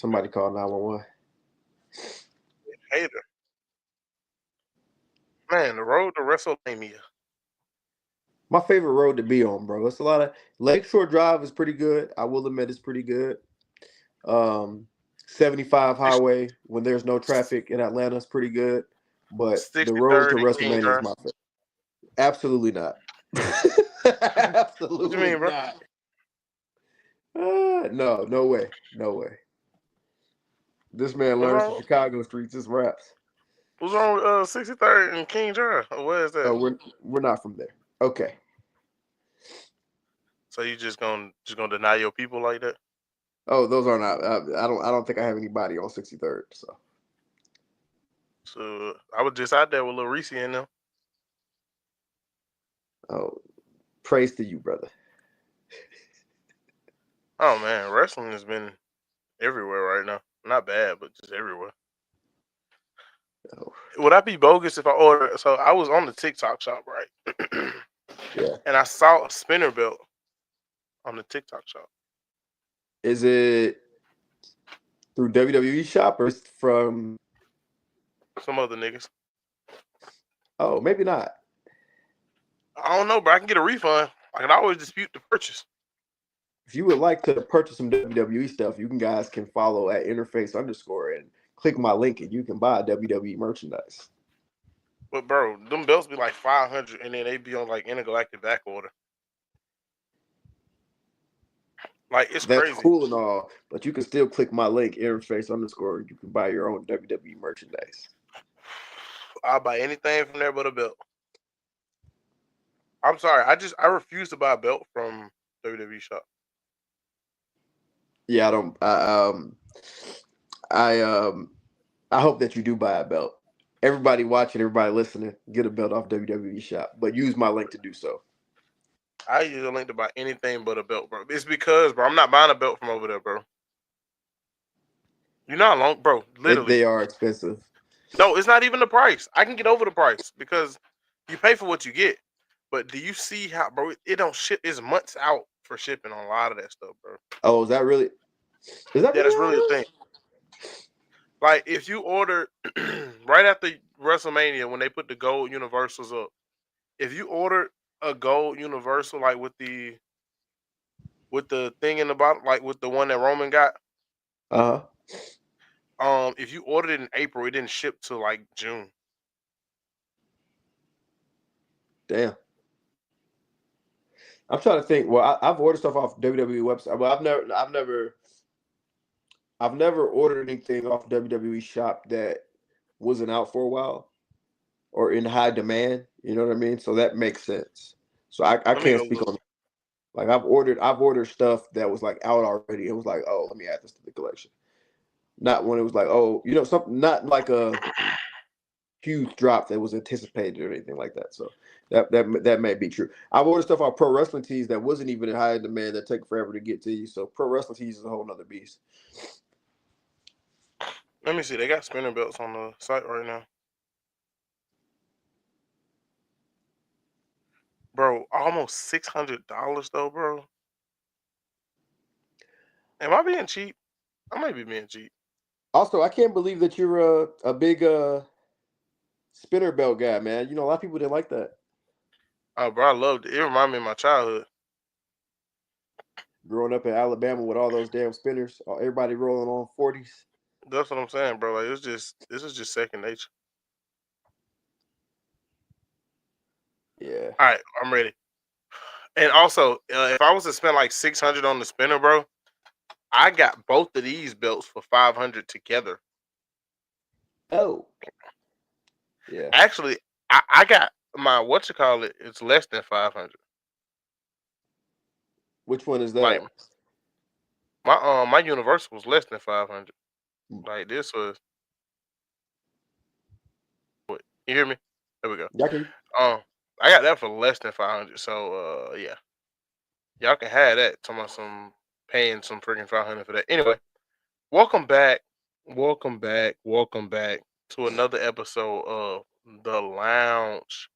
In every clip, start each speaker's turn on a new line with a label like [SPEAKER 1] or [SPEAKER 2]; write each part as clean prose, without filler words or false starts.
[SPEAKER 1] Somebody call 911.
[SPEAKER 2] Hater. Man, the road to WrestleMania.
[SPEAKER 1] My favorite road to be on, bro. It's a lot of Lakeshore Drive is pretty good. I will admit it's pretty good. Um, 75 Highway when there's no traffic in Atlanta is pretty good. But the road to
[SPEAKER 2] 63rd and King
[SPEAKER 1] WrestleMania is
[SPEAKER 2] Drive.
[SPEAKER 1] my favorite. Absolutely not.
[SPEAKER 2] What you mean,
[SPEAKER 1] Absolutely
[SPEAKER 2] bro?
[SPEAKER 1] not. No, no way. No way. This man
[SPEAKER 2] What's
[SPEAKER 1] learns the
[SPEAKER 2] wrong?
[SPEAKER 1] Chicago streets, just raps.
[SPEAKER 2] What's wrong with 63rd and King Drive? Where is that?
[SPEAKER 1] Oh, we're not from there. Okay.
[SPEAKER 2] So you just gonna deny your people like that?
[SPEAKER 1] Oh, those are not. I don't think I have anybody on 63rd. So.
[SPEAKER 2] So I was just out there with Lil Reese and them.
[SPEAKER 1] Oh, praise to you, brother.
[SPEAKER 2] Oh man, wrestling has been everywhere right now. Not bad, but just everywhere.
[SPEAKER 1] Oh,
[SPEAKER 2] Would I be bogus if I ordered? So I was on the TikTok shop, right?
[SPEAKER 1] yeah.
[SPEAKER 2] And I saw a spinner belt on the TikTok shop.
[SPEAKER 1] Is it through WWE shop or is it from?
[SPEAKER 2] Some other niggas.
[SPEAKER 1] Oh, maybe not.
[SPEAKER 2] I don't know, but I can get a refund. I can always dispute the purchase.
[SPEAKER 1] If you would like to purchase some WWE stuff, you guys can follow at interface underscore and click my link, and you can buy WWE merchandise.
[SPEAKER 2] But bro, them belts be like 500, and then they be on like intergalactic back order. Like it's
[SPEAKER 1] That's
[SPEAKER 2] crazy.
[SPEAKER 1] cool and all, but you can still click my link, interface underscore, and you can buy your own WWE merchandise.
[SPEAKER 2] I'll buy anything from there but a belt. I'm sorry, I refuse to buy a belt from WWE shop.
[SPEAKER 1] Yeah, I don't. I hope that you do buy a belt. Everybody watching, everybody listening, get a belt off WWE shop, but use my link to do so.
[SPEAKER 2] I use a link to buy anything but a belt, bro. It's because, bro, I'm not buying a belt from over there, bro. You know how long, bro? Literally,
[SPEAKER 1] They are expensive.
[SPEAKER 2] no, it's not even the price. I can get over the price because you pay for what you get. But do you see how, bro? It don't ship. It's months out for shipping on a lot of that stuff, bro.
[SPEAKER 1] Oh, is that really? Is that
[SPEAKER 2] Yeah,
[SPEAKER 1] really
[SPEAKER 2] that's
[SPEAKER 1] how
[SPEAKER 2] really
[SPEAKER 1] it
[SPEAKER 2] the
[SPEAKER 1] is?
[SPEAKER 2] thing. Like if you order right after WrestleMania when they put the gold universals up, if you order a gold universal like with the thing in the bottom, like with the one that Roman got,
[SPEAKER 1] Uh huh.
[SPEAKER 2] if you ordered it in April, it didn't ship till like June.
[SPEAKER 1] Damn. I'm trying to think. Well, I've ordered stuff off WWE website. Well, I've never ordered anything off WWE shop that wasn't out for a while or in high demand. You know what I mean? So that makes sense. So I
[SPEAKER 2] Let me
[SPEAKER 1] can't
[SPEAKER 2] go
[SPEAKER 1] speak
[SPEAKER 2] look.
[SPEAKER 1] on like I've ordered stuff that was like out already. It was like, oh, let me add this to the collection. Not when it was like, oh, something not like a huge drop that was anticipated or anything like that. So that may be true. I've ordered stuff on pro wrestling tees that wasn't even in high demand that take forever to get to you. So pro wrestling tees is a whole nother beast.
[SPEAKER 2] Let me see. They got spinner belts on the site right now, bro. Almost $600 though, bro. Am I being cheap? I might be being cheap.
[SPEAKER 1] Also, I can't believe that you're a big spinner belt guy, man. A lot of people didn't like that.
[SPEAKER 2] Oh, bro, I loved it. It reminded me of my childhood.
[SPEAKER 1] Growing up in Alabama with all those damn spinners, everybody rolling on 40s.
[SPEAKER 2] That's what I'm saying, bro. Like this is just second nature.
[SPEAKER 1] Yeah.
[SPEAKER 2] All right, I'm ready. And also, if I was to spend like 600 on the spinner, bro, I got both of these belts for 500 together.
[SPEAKER 1] Oh. Yeah.
[SPEAKER 2] Actually, I got my what you call it. It's less than 500.
[SPEAKER 1] Which one is
[SPEAKER 2] Like
[SPEAKER 1] that?
[SPEAKER 2] my universal was less than 500.
[SPEAKER 1] Hmm.
[SPEAKER 2] Like this was. What, you hear me? There we go.
[SPEAKER 1] Y'all can.
[SPEAKER 2] Um, I got that for less than 500. So yeah, y'all can have that. Talking about some paying some freaking 500 for that. Anyway, welcome back, welcome back to another episode of The Lounge.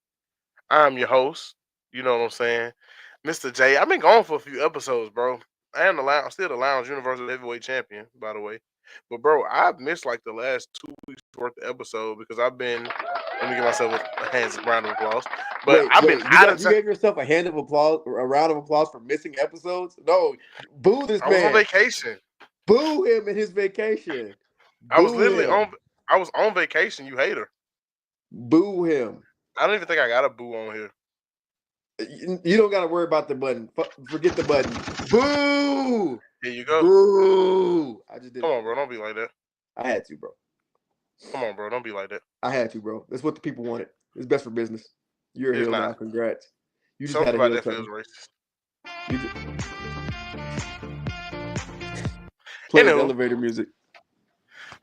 [SPEAKER 2] I'm your host. You know what I'm saying, Mr. J. I've been gone for a few episodes, bro. I am the lounge. I'm still the lounge Universal Heavyweight Champion, by the way. But bro, I've missed like the last 2 weeks worth of episode because I've been. Let me give myself a round of applause. But
[SPEAKER 1] Wait,
[SPEAKER 2] I've been
[SPEAKER 1] you
[SPEAKER 2] out of
[SPEAKER 1] you
[SPEAKER 2] town.
[SPEAKER 1] gave yourself a round of applause for missing episodes? No, boo this
[SPEAKER 2] I was on
[SPEAKER 1] man.
[SPEAKER 2] vacation.
[SPEAKER 1] Boo him in his vacation.
[SPEAKER 2] I was
[SPEAKER 1] Boo
[SPEAKER 2] literally
[SPEAKER 1] him.
[SPEAKER 2] on. I was on vacation. You hater.
[SPEAKER 1] Boo him.
[SPEAKER 2] I don't even think I got a boo on here.
[SPEAKER 1] You don't got to worry about the button. Forget the button. Boo.
[SPEAKER 2] Here you go.
[SPEAKER 1] Boo. I just did
[SPEAKER 2] Come
[SPEAKER 1] it.
[SPEAKER 2] on, bro. Don't be like that.
[SPEAKER 1] I had to, bro.
[SPEAKER 2] Come on, bro. Don't be like that.
[SPEAKER 1] I had to, bro. That's what the people wanted. It's best for business. You're a
[SPEAKER 2] It's
[SPEAKER 1] heel
[SPEAKER 2] not.
[SPEAKER 1] now. Congrats. You just had
[SPEAKER 2] Something
[SPEAKER 1] a
[SPEAKER 2] about
[SPEAKER 1] heel
[SPEAKER 2] that feels
[SPEAKER 1] turn.
[SPEAKER 2] racist.
[SPEAKER 1] You just... Play his
[SPEAKER 2] Anywho,
[SPEAKER 1] elevator music.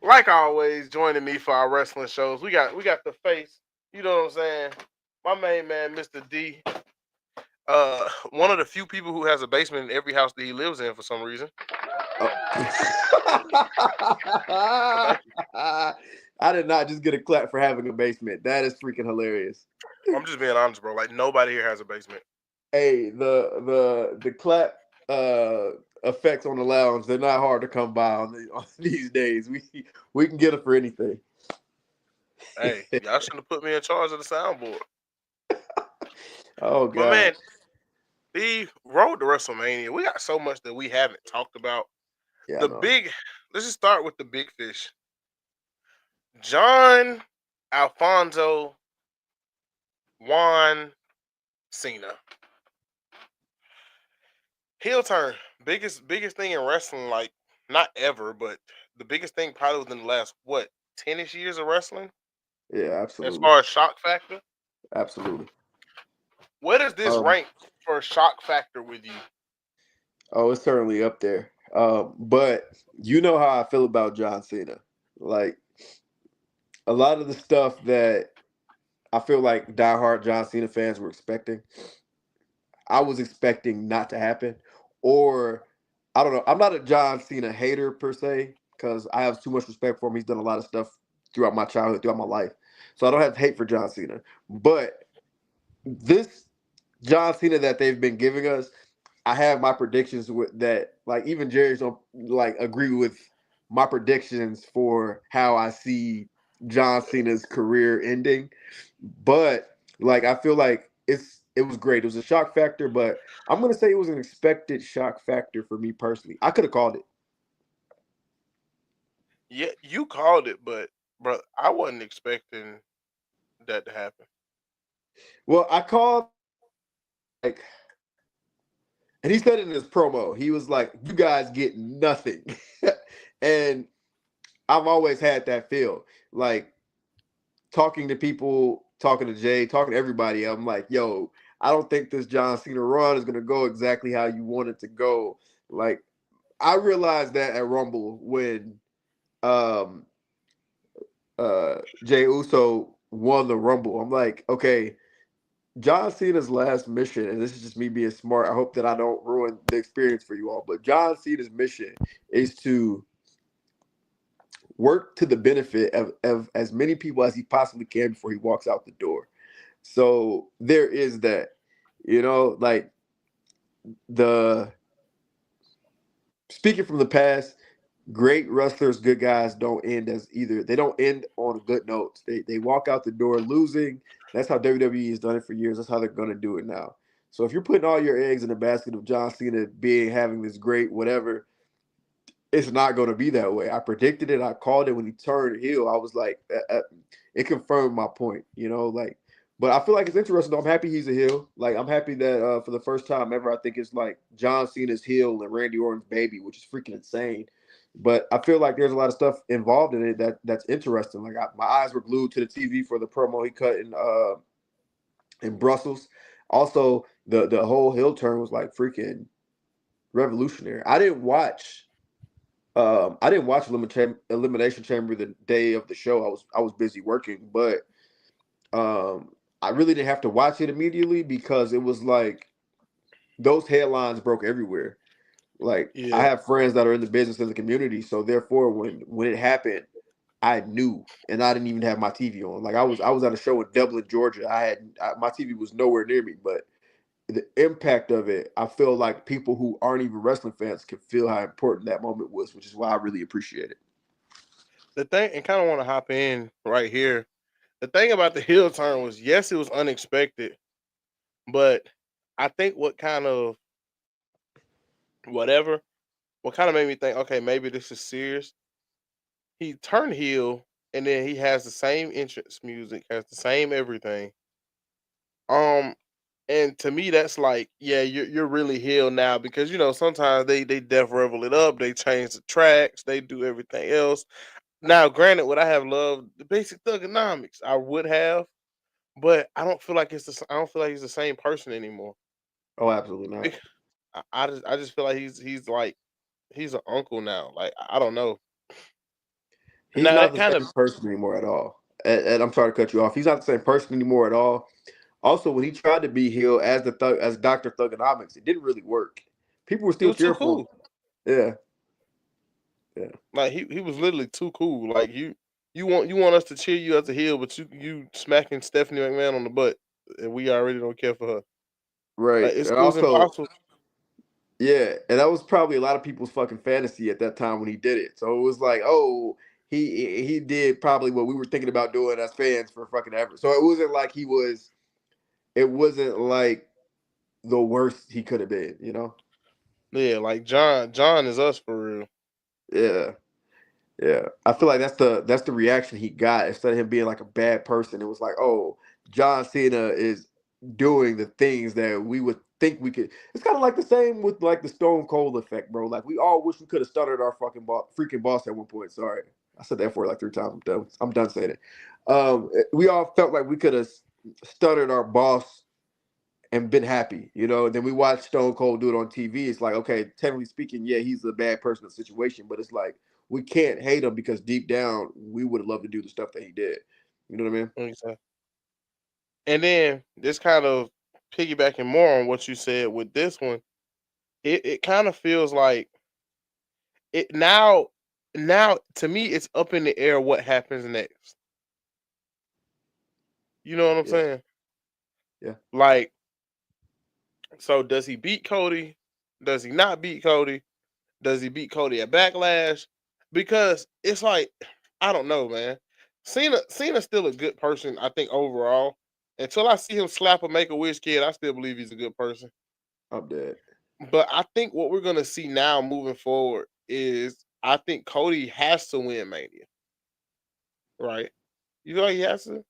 [SPEAKER 2] like always, joining me for our wrestling shows, we got the face. You know what I'm saying? My main man, Mr. D. One of the few people who has a basement in every house that he lives in for some reason.
[SPEAKER 1] I did not just get a clap for having a basement. That is freaking hilarious.
[SPEAKER 2] I'm just being honest, bro. Like nobody here has a basement.
[SPEAKER 1] Hey, the clap effects on the lounge, they're not hard to come by on these days. We can get them for anything.
[SPEAKER 2] Hey, y'all shouldn't have put me in charge of the soundboard.
[SPEAKER 1] Oh
[SPEAKER 2] But
[SPEAKER 1] God.
[SPEAKER 2] man, the road to WrestleMania, we got so much that we haven't talked about.
[SPEAKER 1] Yeah,
[SPEAKER 2] Let's just start with the big fish. John Alfonso Juan Cena. Heel turn. Biggest thing in wrestling, like not ever, but the biggest thing probably within the last 10ish years of wrestling?
[SPEAKER 1] Yeah,
[SPEAKER 2] As
[SPEAKER 1] absolutely.
[SPEAKER 2] far as shock factor?
[SPEAKER 1] Absolutely.
[SPEAKER 2] Where does this rank for shock factor with you?
[SPEAKER 1] Oh, it's certainly up there. But you know how I feel about John Cena. Like a lot of the stuff that I feel like diehard John Cena fans were expecting, I was expecting not to happen. Or I don't know. I'm not a John Cena hater per se, because I have too much respect for him. He's done a lot of stuff throughout my childhood, throughout my life. So I don't have hate for John Cena. But this John Cena that they've been giving us, I have my predictions with that. Like even Jerry's don't like agree with my predictions for how I see John Cena's career ending. But like I feel like it was great. It was a shock factor, but I'm gonna say it was an expected shock factor for me personally. I could have called it.
[SPEAKER 2] Yeah, you called it, but bro, I wasn't expecting that to happen.
[SPEAKER 1] Well, I called like, and he said it in his promo. He was like, "You guys get nothing," and I've always had that feel. Like talking to people, talking to Jay, talking to everybody, I'm like, yo, I don't think this John Cena run is gonna go exactly how you want it to go. Like, I realized that at Rumble when um Jay Uso won the Rumble. I'm like, okay, John Cena's last mission, and this is just me being smart. I hope that I don't ruin the experience for you all, but John Cena's mission is to work to the benefit of as many people as he possibly can before he walks out the door. So there is that, like the speaking from the past, great wrestlers, good guys don't end as either. They don't end on good notes. They walk out the door losing. That's how WWE has done it for years. That's how they're gonna do it now. So if you're putting all your eggs in the basket of John Cena having this great whatever, it's not going to be that way. I predicted it. I called it when he turned heel. I was like, it confirmed my point, like, but I feel like it's interesting. I'm happy he's a heel. Like, I'm happy that for the first time ever, I think it's like John Cena's heel and Randy Orton's baby, which is freaking insane. But I feel like there's a lot of stuff involved in it that's interesting. Like, my eyes were glued to the TV for the promo he cut in Brussels. Also, the whole heel turn was like freaking revolutionary. I didn't watch Elimination Chamber the day of the show. I was busy working, but I really didn't have to watch it immediately because it was like those headlines broke everywhere. Like I
[SPEAKER 2] Yeah.
[SPEAKER 1] have friends that are in the business in the community, so therefore when it happened, I knew, and I didn't even have my TV on. Like I was at a show in Dublin, Georgia. My TV was nowhere near me, but the impact of it, I feel like people who aren't even wrestling fans can feel how important that moment was, which is why I really appreciate it.
[SPEAKER 2] The thing, and kind of want to hop in right here. The thing about the heel turn was, yes, it was unexpected, but I think whatever, what kind of made me think, okay, maybe this is serious. He turned heel, and then he has the same entrance music, has the same everything. Um, and to me, that's like, yeah, you're really heel now, because sometimes they def revel it up, they change the tracks, they do everything else. Now, granted, would I have loved the basic thugonomics? I would have, but I don't feel like he's the same person anymore.
[SPEAKER 1] Oh, absolutely not.
[SPEAKER 2] Bec- I just feel like he's like he's an uncle now. Like, I don't know.
[SPEAKER 1] He's
[SPEAKER 2] Now
[SPEAKER 1] not
[SPEAKER 2] that
[SPEAKER 1] the
[SPEAKER 2] kind of
[SPEAKER 1] same person anymore at all. And I'm sorry to cut you off. He's not the same person anymore at all. Also, when he tried to be heel as as Doctor Thugonomics, it didn't really work. People were
[SPEAKER 2] it
[SPEAKER 1] still
[SPEAKER 2] was too
[SPEAKER 1] cheering for him.
[SPEAKER 2] cool.
[SPEAKER 1] Yeah, yeah,
[SPEAKER 2] Like, he was literally too cool. Like, you want us to cheer you as a heel, but you smacking Stephanie McMahon on the butt, and we already don't care for her.
[SPEAKER 1] right.
[SPEAKER 2] Like, it
[SPEAKER 1] And
[SPEAKER 2] was
[SPEAKER 1] also,
[SPEAKER 2] impossible.
[SPEAKER 1] yeah, and that was probably a lot of people's fucking fantasy at that time when he did it. So it was like, oh, he did probably what we were thinking about doing as fans for fucking ever. So it wasn't like he was. It wasn't like the worst he could have been. You know.
[SPEAKER 2] Yeah, like John is us for real.
[SPEAKER 1] Yeah. Yeah, I feel like that's the reaction he got instead of him being like a bad person. It was like, oh, John Cena is doing the things that we would think we could. It's kind of like the same with like the Stone Cold effect, bro. Like we all wish we could have started our freaking boss at one point. Sorry, I said that for like 3 times. I'm done. I'm done saying it. We all felt like we could have started our boss and been happy, you know. And then we watch Stone Cold do it on TV. It's like, okay, technically speaking, yeah, he's a bad person in the situation, but it's like we can't hate him because deep down we would have loved to do the stuff that he did. You know what I mean?
[SPEAKER 2] Exactly. And then this kind of piggybacking more on what you said with this one, it kind of feels like it now. Now, to me, it's up in the air what happens next. You know what I'm
[SPEAKER 1] Yeah,
[SPEAKER 2] saying?
[SPEAKER 1] yeah.
[SPEAKER 2] Like, so does he beat Cody? Does he not beat Cody? Does he beat Cody at Backlash? Because it's like, I don't know, man. Cena's still a good person, I think, overall. Until I see him slap a Make a Wish kid, I still believe he's a good person.
[SPEAKER 1] I'm dead.
[SPEAKER 2] But I think what we're gonna see now moving forward is, I think Cody has to win Mania, right? You know he has to.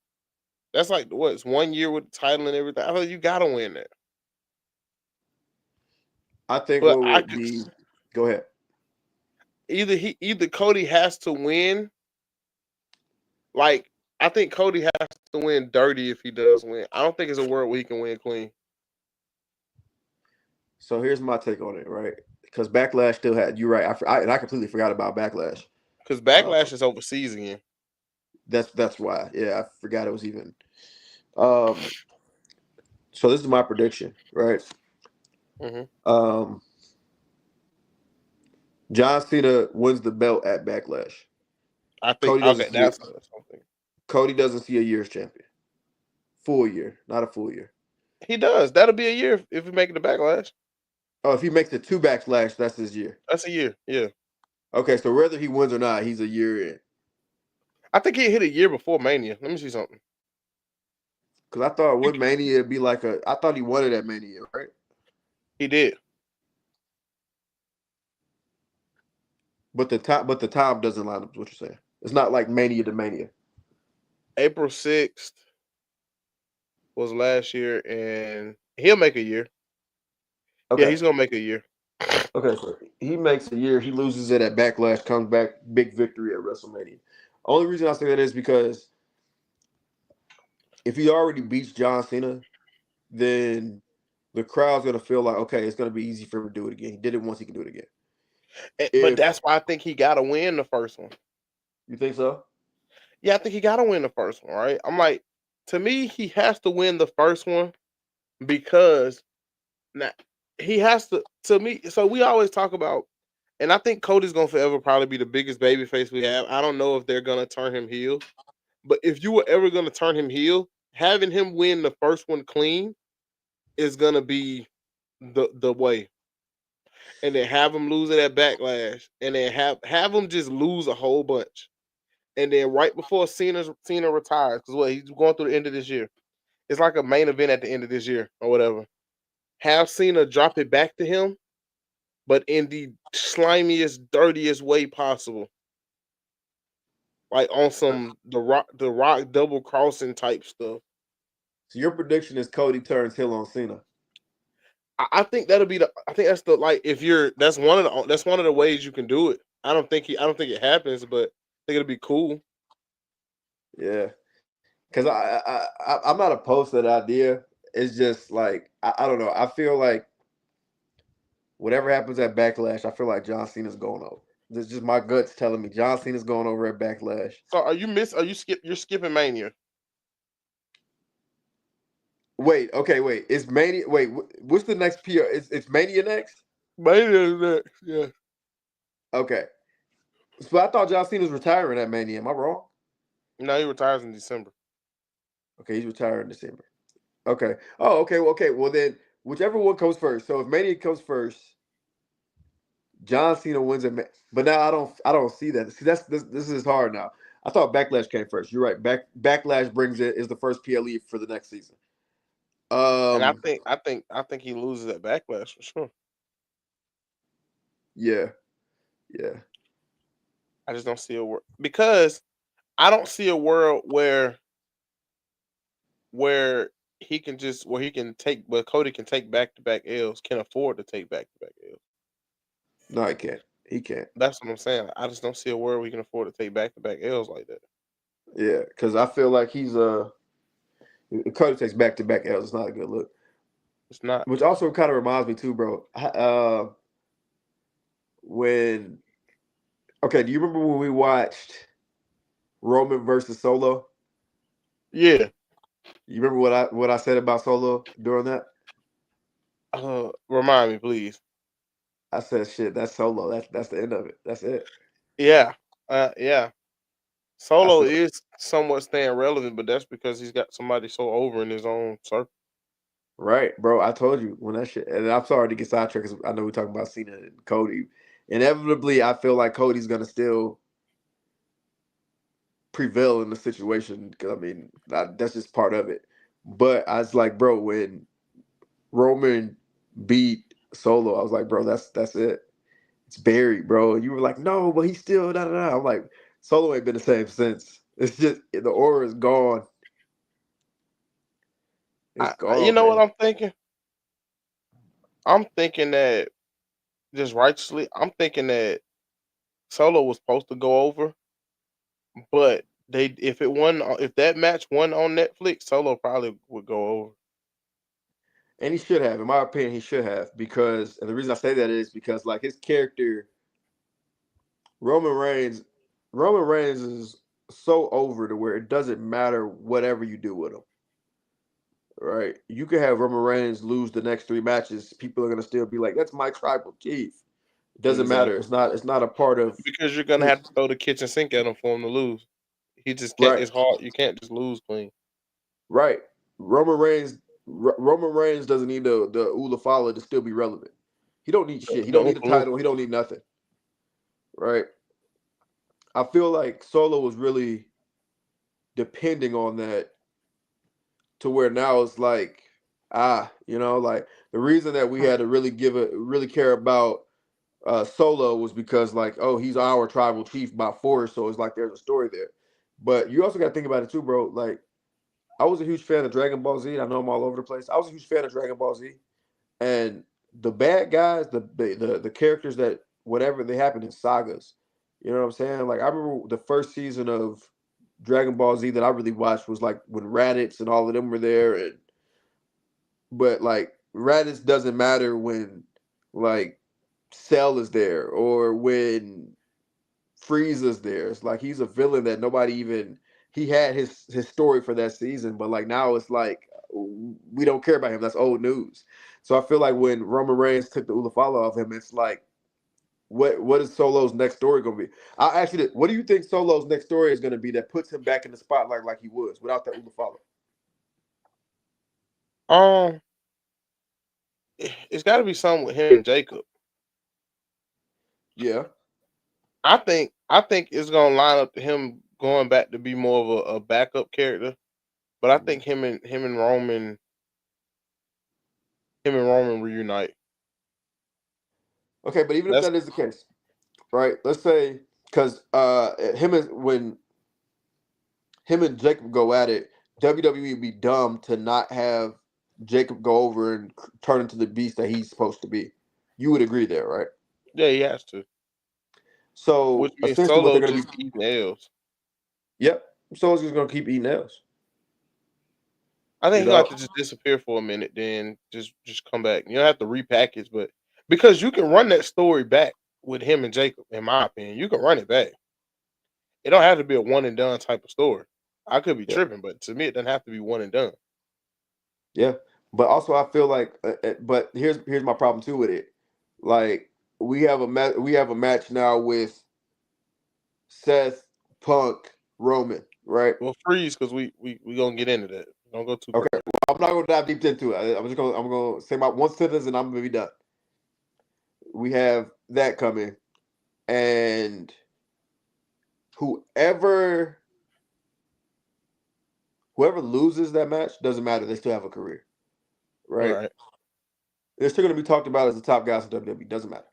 [SPEAKER 2] That's like, what, it's 1 year with the title and everything. I thought you gotta win that.
[SPEAKER 1] I think
[SPEAKER 2] But
[SPEAKER 1] what
[SPEAKER 2] I
[SPEAKER 1] would
[SPEAKER 2] could
[SPEAKER 1] be. Go ahead.
[SPEAKER 2] either Cody has to win. Like, I think Cody has to win dirty if he does win. I don't think it's a world where he can win clean.
[SPEAKER 1] So here's my take on it, right? Because Backlash still had you right. And I completely forgot about Backlash.
[SPEAKER 2] Because
[SPEAKER 1] Uh,
[SPEAKER 2] Backlash is overseas again.
[SPEAKER 1] that's why. Yeah, I forgot it was even. Um, so this is my prediction, right?
[SPEAKER 2] Hmm.
[SPEAKER 1] Um, John Cena wins the belt at Backlash.
[SPEAKER 2] I think,
[SPEAKER 1] Cody doesn't
[SPEAKER 2] okay,
[SPEAKER 1] see it.
[SPEAKER 2] that's something.
[SPEAKER 1] Cody doesn't see a year's champion. Full year, not a full year.
[SPEAKER 2] He does. That'll be a year if we make it to Backlash.
[SPEAKER 1] Oh, if he makes it two Backlash, that's his year.
[SPEAKER 2] That's a year. Yeah.
[SPEAKER 1] Okay, so whether he wins or not, he's a year in.
[SPEAKER 2] I think he hit a year before Mania. Let me see something.
[SPEAKER 1] Because I thought with Mania it'd be like a. I thought he won it at Mania, right?
[SPEAKER 2] He did.
[SPEAKER 1] But the time doesn't line up with what you're saying. It's not like Mania to Mania.
[SPEAKER 2] April 6th was last year, and he'll make a year. Yeah,
[SPEAKER 1] Okay.
[SPEAKER 2] he's gonna make a year.
[SPEAKER 1] Okay, so he makes a year, he loses it at Backlash, comes back, big victory at WrestleMania. Only reason I say that is because if he already beats John Cena, then the crowd's gonna feel like, okay, it's gonna be easy for him to do it again. He did it once, he can do it again.
[SPEAKER 2] But
[SPEAKER 1] If
[SPEAKER 2] that's why I think he gotta win the first one.
[SPEAKER 1] you think so,
[SPEAKER 2] Yeah, I think he gotta win the first one, right? I'm like, to me, he has to win the first one, because now he has to me. So we always talk about, and I think Cody's gonna forever probably be the biggest baby face we have. I don't know if they're gonna turn him heel, but if you were ever gonna turn him heel, having him win the first one clean is gonna be the way. And then have him lose it at Backlash, and then have him just lose a whole bunch. and then right before Cena retires, because what he's going through the end of this year, it's like a main event at the end of this year or whatever. Have Cena drop it back to him, but in the slimiest, dirtiest way possible, like on some the rock double crossing type stuff.
[SPEAKER 1] So your prediction is Cody turns heel on Cena.
[SPEAKER 2] I think that'll be the. I think that's the like if you're that's one of the ways you can do it. I don't think it happens, but I think it'll be cool.
[SPEAKER 1] Yeah, because I'm not opposed to that idea. It's just like I don't know. I feel like whatever happens at Backlash, I feel like John Cena's going over. This is just my guts telling me John Cena's going over at Backlash.
[SPEAKER 2] So you're skipping Mania.
[SPEAKER 1] Wait, okay, wait. Is Mania? Wait, what's the next PR? It's Mania next?
[SPEAKER 2] Mania next, yeah.
[SPEAKER 1] Okay. So I thought John Cena's retiring at Mania. Am I wrong?
[SPEAKER 2] No, he retires in December.
[SPEAKER 1] Okay, he's retiring in December. Okay. Oh, okay. Well, okay. Well, then whichever one comes first. So if Mania comes first, John Cena wins it. But now I don't see that. See, this is hard now. I thought Backlash came first. You're right. Backlash brings it is the first PLE for the next season.
[SPEAKER 2] And I
[SPEAKER 1] Um.
[SPEAKER 2] think I think I think he loses at Backlash for sure.
[SPEAKER 1] Yeah. Yeah.
[SPEAKER 2] I just don't see a world because I don't see a world where he can take where Cody can take back to back L's, can afford to take back to back L's.
[SPEAKER 1] No, he can't. He can't.
[SPEAKER 2] That's what I'm saying. I just don't see a world where he can afford to take back to back L's like that.
[SPEAKER 1] Yeah, because I feel like he's Cody takes back to back L's. It's not a good look.
[SPEAKER 2] It's not.
[SPEAKER 1] Which also kind of reminds me too, bro. When okay, do you remember when we watched Roman versus Solo?
[SPEAKER 2] Yeah.
[SPEAKER 1] You remember what I said about Solo during that?
[SPEAKER 2] Remind me, please.
[SPEAKER 1] I said, "Shit, that's Solo. That's the end of it. That's it."
[SPEAKER 2] Yeah. Yeah.
[SPEAKER 1] I
[SPEAKER 2] Solo
[SPEAKER 1] said,
[SPEAKER 2] is somewhat staying relevant, but that's because he's got somebody so over in his own circle.
[SPEAKER 1] "Right, bro. I told you when that shit." And I'm sorry to get sidetracked because I know we're talking about Cena and Cody. Inevitably, I feel like Cody's gonna still prevail in the situation because I mean that's just part of it. But I was like, bro, when Roman beat Solo, I was like, bro, that's it. It's buried, bro. You were like, no, but he's still da da da. I'm like, Solo ain't been the same since. It's just the aura is gone. It's
[SPEAKER 2] You
[SPEAKER 1] gone,
[SPEAKER 2] know what
[SPEAKER 1] man.
[SPEAKER 2] I'm thinking? I'm thinking that just righteously, I'm thinking that Solo was supposed to go over, but if that match won on Netflix, Solo probably would go over.
[SPEAKER 1] And he should have, in my opinion, he should have because, and the reason I say that is because like his character, Roman Reigns, Roman Reigns is so over to where it doesn't matter whatever you do with him. Right? You could have Roman Reigns lose the next three matches. People are gonna still be like, "That's my tribal chief." It doesn't matter.
[SPEAKER 2] Exactly.
[SPEAKER 1] It's not. It's not a part of
[SPEAKER 2] Because you're gonna
[SPEAKER 1] his.
[SPEAKER 2] have to throw the kitchen sink at him for him to lose. He just can't.
[SPEAKER 1] Right.
[SPEAKER 2] It's hard. You can't just lose clean.
[SPEAKER 1] Right. Roman Reigns. Roman Reigns doesn't need the Ula Fala to still be relevant. He don't need shit. He
[SPEAKER 2] The
[SPEAKER 1] don't need a
[SPEAKER 2] Oompa Loompa.
[SPEAKER 1] title. He don't need nothing. Right. I feel like Solo was really depending on that to where now it's like like the reason that we had to really care about Solo was because like, oh, he's our tribal chief by force, so it's like there's a story there. But you also got to think about it too, bro. Like, I was a huge fan of Dragon Ball Z. I know I'm all over the place. I was a huge fan of Dragon Ball Z, and the bad guys, the characters that whatever they happen in sagas. You know what I'm saying? Like I remember the first season of Dragon Ball Z that I really watched was like when Raditz and all of them were there, and but like Raditz doesn't matter when like Cell is there or when Frieza's there. It's like he's a villain that nobody even he had his story for that season, but like now it's like we don't care about him. That's old news. So I feel like when Roman Reigns took the Ulafala off him, it's like what is Solo's next story gonna be? I actually, what do you think Solo's next story is gonna be that puts him back in the spotlight like he was without that Ulafala?
[SPEAKER 2] Um, it's got to be something with him and Jacob.
[SPEAKER 1] Yeah,
[SPEAKER 2] I think it's gonna line up to him going back to be more of a backup character. But I think him and Roman reunite.
[SPEAKER 1] Okay, but even if
[SPEAKER 2] That's
[SPEAKER 1] that is the case, right? Let's say because when him and Jacob go at it, WWE would be dumb to not have Jacob go over and turn into the beast that he's supposed to be. You would agree there, right?
[SPEAKER 2] yeah, he has to. Which
[SPEAKER 1] So
[SPEAKER 2] means
[SPEAKER 1] essentially, what
[SPEAKER 2] Solo
[SPEAKER 1] they're going to
[SPEAKER 2] just
[SPEAKER 1] be,
[SPEAKER 2] eating L's.
[SPEAKER 1] yep. Solo's just going to keep eating L's.
[SPEAKER 2] I think
[SPEAKER 1] You
[SPEAKER 2] he's gonna
[SPEAKER 1] know,
[SPEAKER 2] have to just disappear for a minute, then just come back. You don't have to repackage, but because you can run that story back with him and Jacob, in my opinion, you can run it back. It don't have to be a one and done type of story. I could be
[SPEAKER 1] yeah,
[SPEAKER 2] tripping, but to me, it doesn't have to be one and done.
[SPEAKER 1] yeah. But also, I feel like, but here's my problem too with it. Like we have a match now with Seth, Punk, Roman, right?
[SPEAKER 2] Well, freeze because we gonna get into that. Don't go too
[SPEAKER 1] Okay,
[SPEAKER 2] far.
[SPEAKER 1] well, I'm not gonna dive deep into it. I'm gonna say my one sentence and I'm gonna be done. We have that coming, and whoever whoever loses that match doesn't matter. They still have a career,
[SPEAKER 2] All
[SPEAKER 1] right?
[SPEAKER 2] right,
[SPEAKER 1] They're still gonna be talked about as the top guys in WWE. Doesn't matter.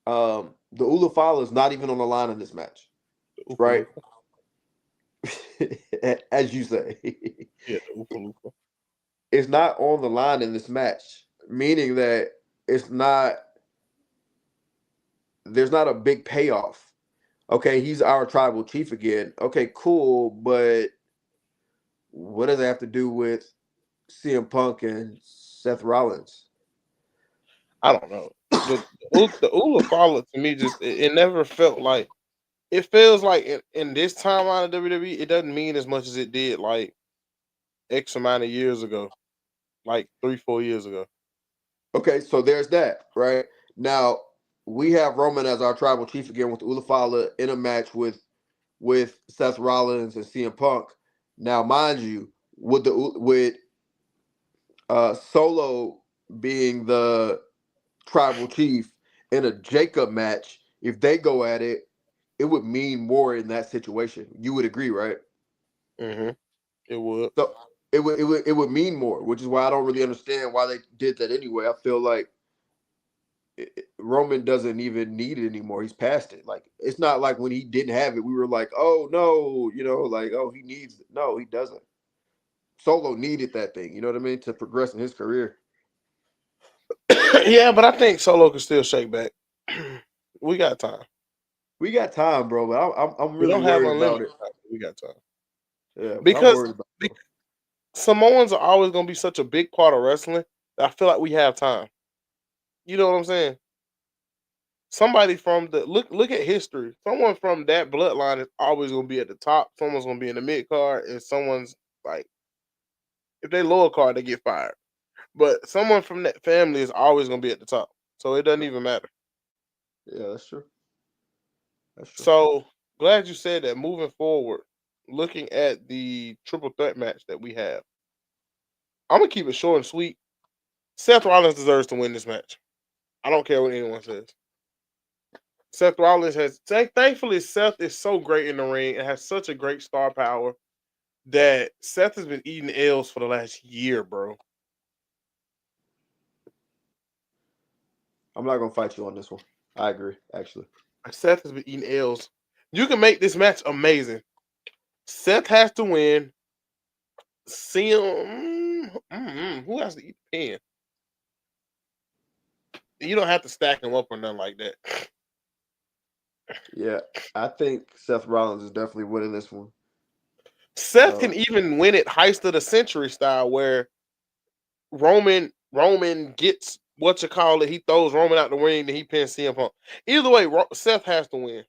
[SPEAKER 1] The Ula Fala is not even on the line in this match,
[SPEAKER 2] the Oopa
[SPEAKER 1] right?
[SPEAKER 2] Loopa.
[SPEAKER 1] As you say,
[SPEAKER 2] Yeah, the Oopa Loopa.
[SPEAKER 1] it's not on the line in this match, meaning that it's not. There's not a big payoff. Okay, he's our tribal chief again. Okay, cool, but what does it have to do with CM Punk and Seth Rollins?
[SPEAKER 2] I don't know. The Ula follow to me just it never felt like it feels like in this timeline of WWE, it doesn't mean as much as it did like X amount of years ago, like 3, 4 years ago.
[SPEAKER 1] Okay, so there's that, right? Now we have Roman as our tribal chief again with Ulafala in a match with Seth Rollins and CM Punk. Now, mind you, with Solo being the tribal chief in a Jacob match, if they go at it, it would mean more in that situation. You would agree, right?
[SPEAKER 2] Mm-hmm. It would.
[SPEAKER 1] So it would mean more, which is why I don't really understand why they did that anyway. I feel like Roman doesn't even need it anymore. He's past it. Like it's not like when he didn't have it, we were like, oh no, like oh he needs it. No, he doesn't. Solo needed that thing, you know what I mean, to progress in his career.
[SPEAKER 2] Yeah, but I think Solo can still shake back. We got time.
[SPEAKER 1] We got time, bro, but I'm
[SPEAKER 2] We
[SPEAKER 1] really
[SPEAKER 2] don't have
[SPEAKER 1] worried about
[SPEAKER 2] unlimited
[SPEAKER 1] it.
[SPEAKER 2] time. We got time
[SPEAKER 1] Yeah, but I'm
[SPEAKER 2] because
[SPEAKER 1] worried about
[SPEAKER 2] be-
[SPEAKER 1] it.
[SPEAKER 2] Samoans are always gonna be such a big part of wrestling that I feel like we have time. You know what I'm saying? Somebody from the look at history. Someone from that bloodline is always gonna be at the top. Someone's gonna be in the mid card, and someone's like if they lower card, they get fired. But someone from that family is always gonna be at the top. So it doesn't even matter.
[SPEAKER 1] Yeah, that's true. That's true.
[SPEAKER 2] So glad you said that. Moving forward, looking at the triple threat match that we have, I'm gonna keep it short and sweet. Seth Rollins deserves to win this match. I don't care what anyone says. Seth Rollins thankfully Seth is so great in the ring and has such a great star power that Seth has been eating L's for the last year, bro.
[SPEAKER 1] I'm not gonna fight you on this one. I agree, actually.
[SPEAKER 2] Seth has been eating L's. You can make this match amazing. Seth has to win. Who has to eat the pin? You don't have to stack him up or nothing like that.
[SPEAKER 1] Yeah, I think Seth Rollins is definitely winning this one.
[SPEAKER 2] Seth
[SPEAKER 1] Uh,
[SPEAKER 2] can even win it heist of the century style where Roman gets what you call it. He throws Roman out the ring, then he pins CM Punk. Either way, Seth has to win.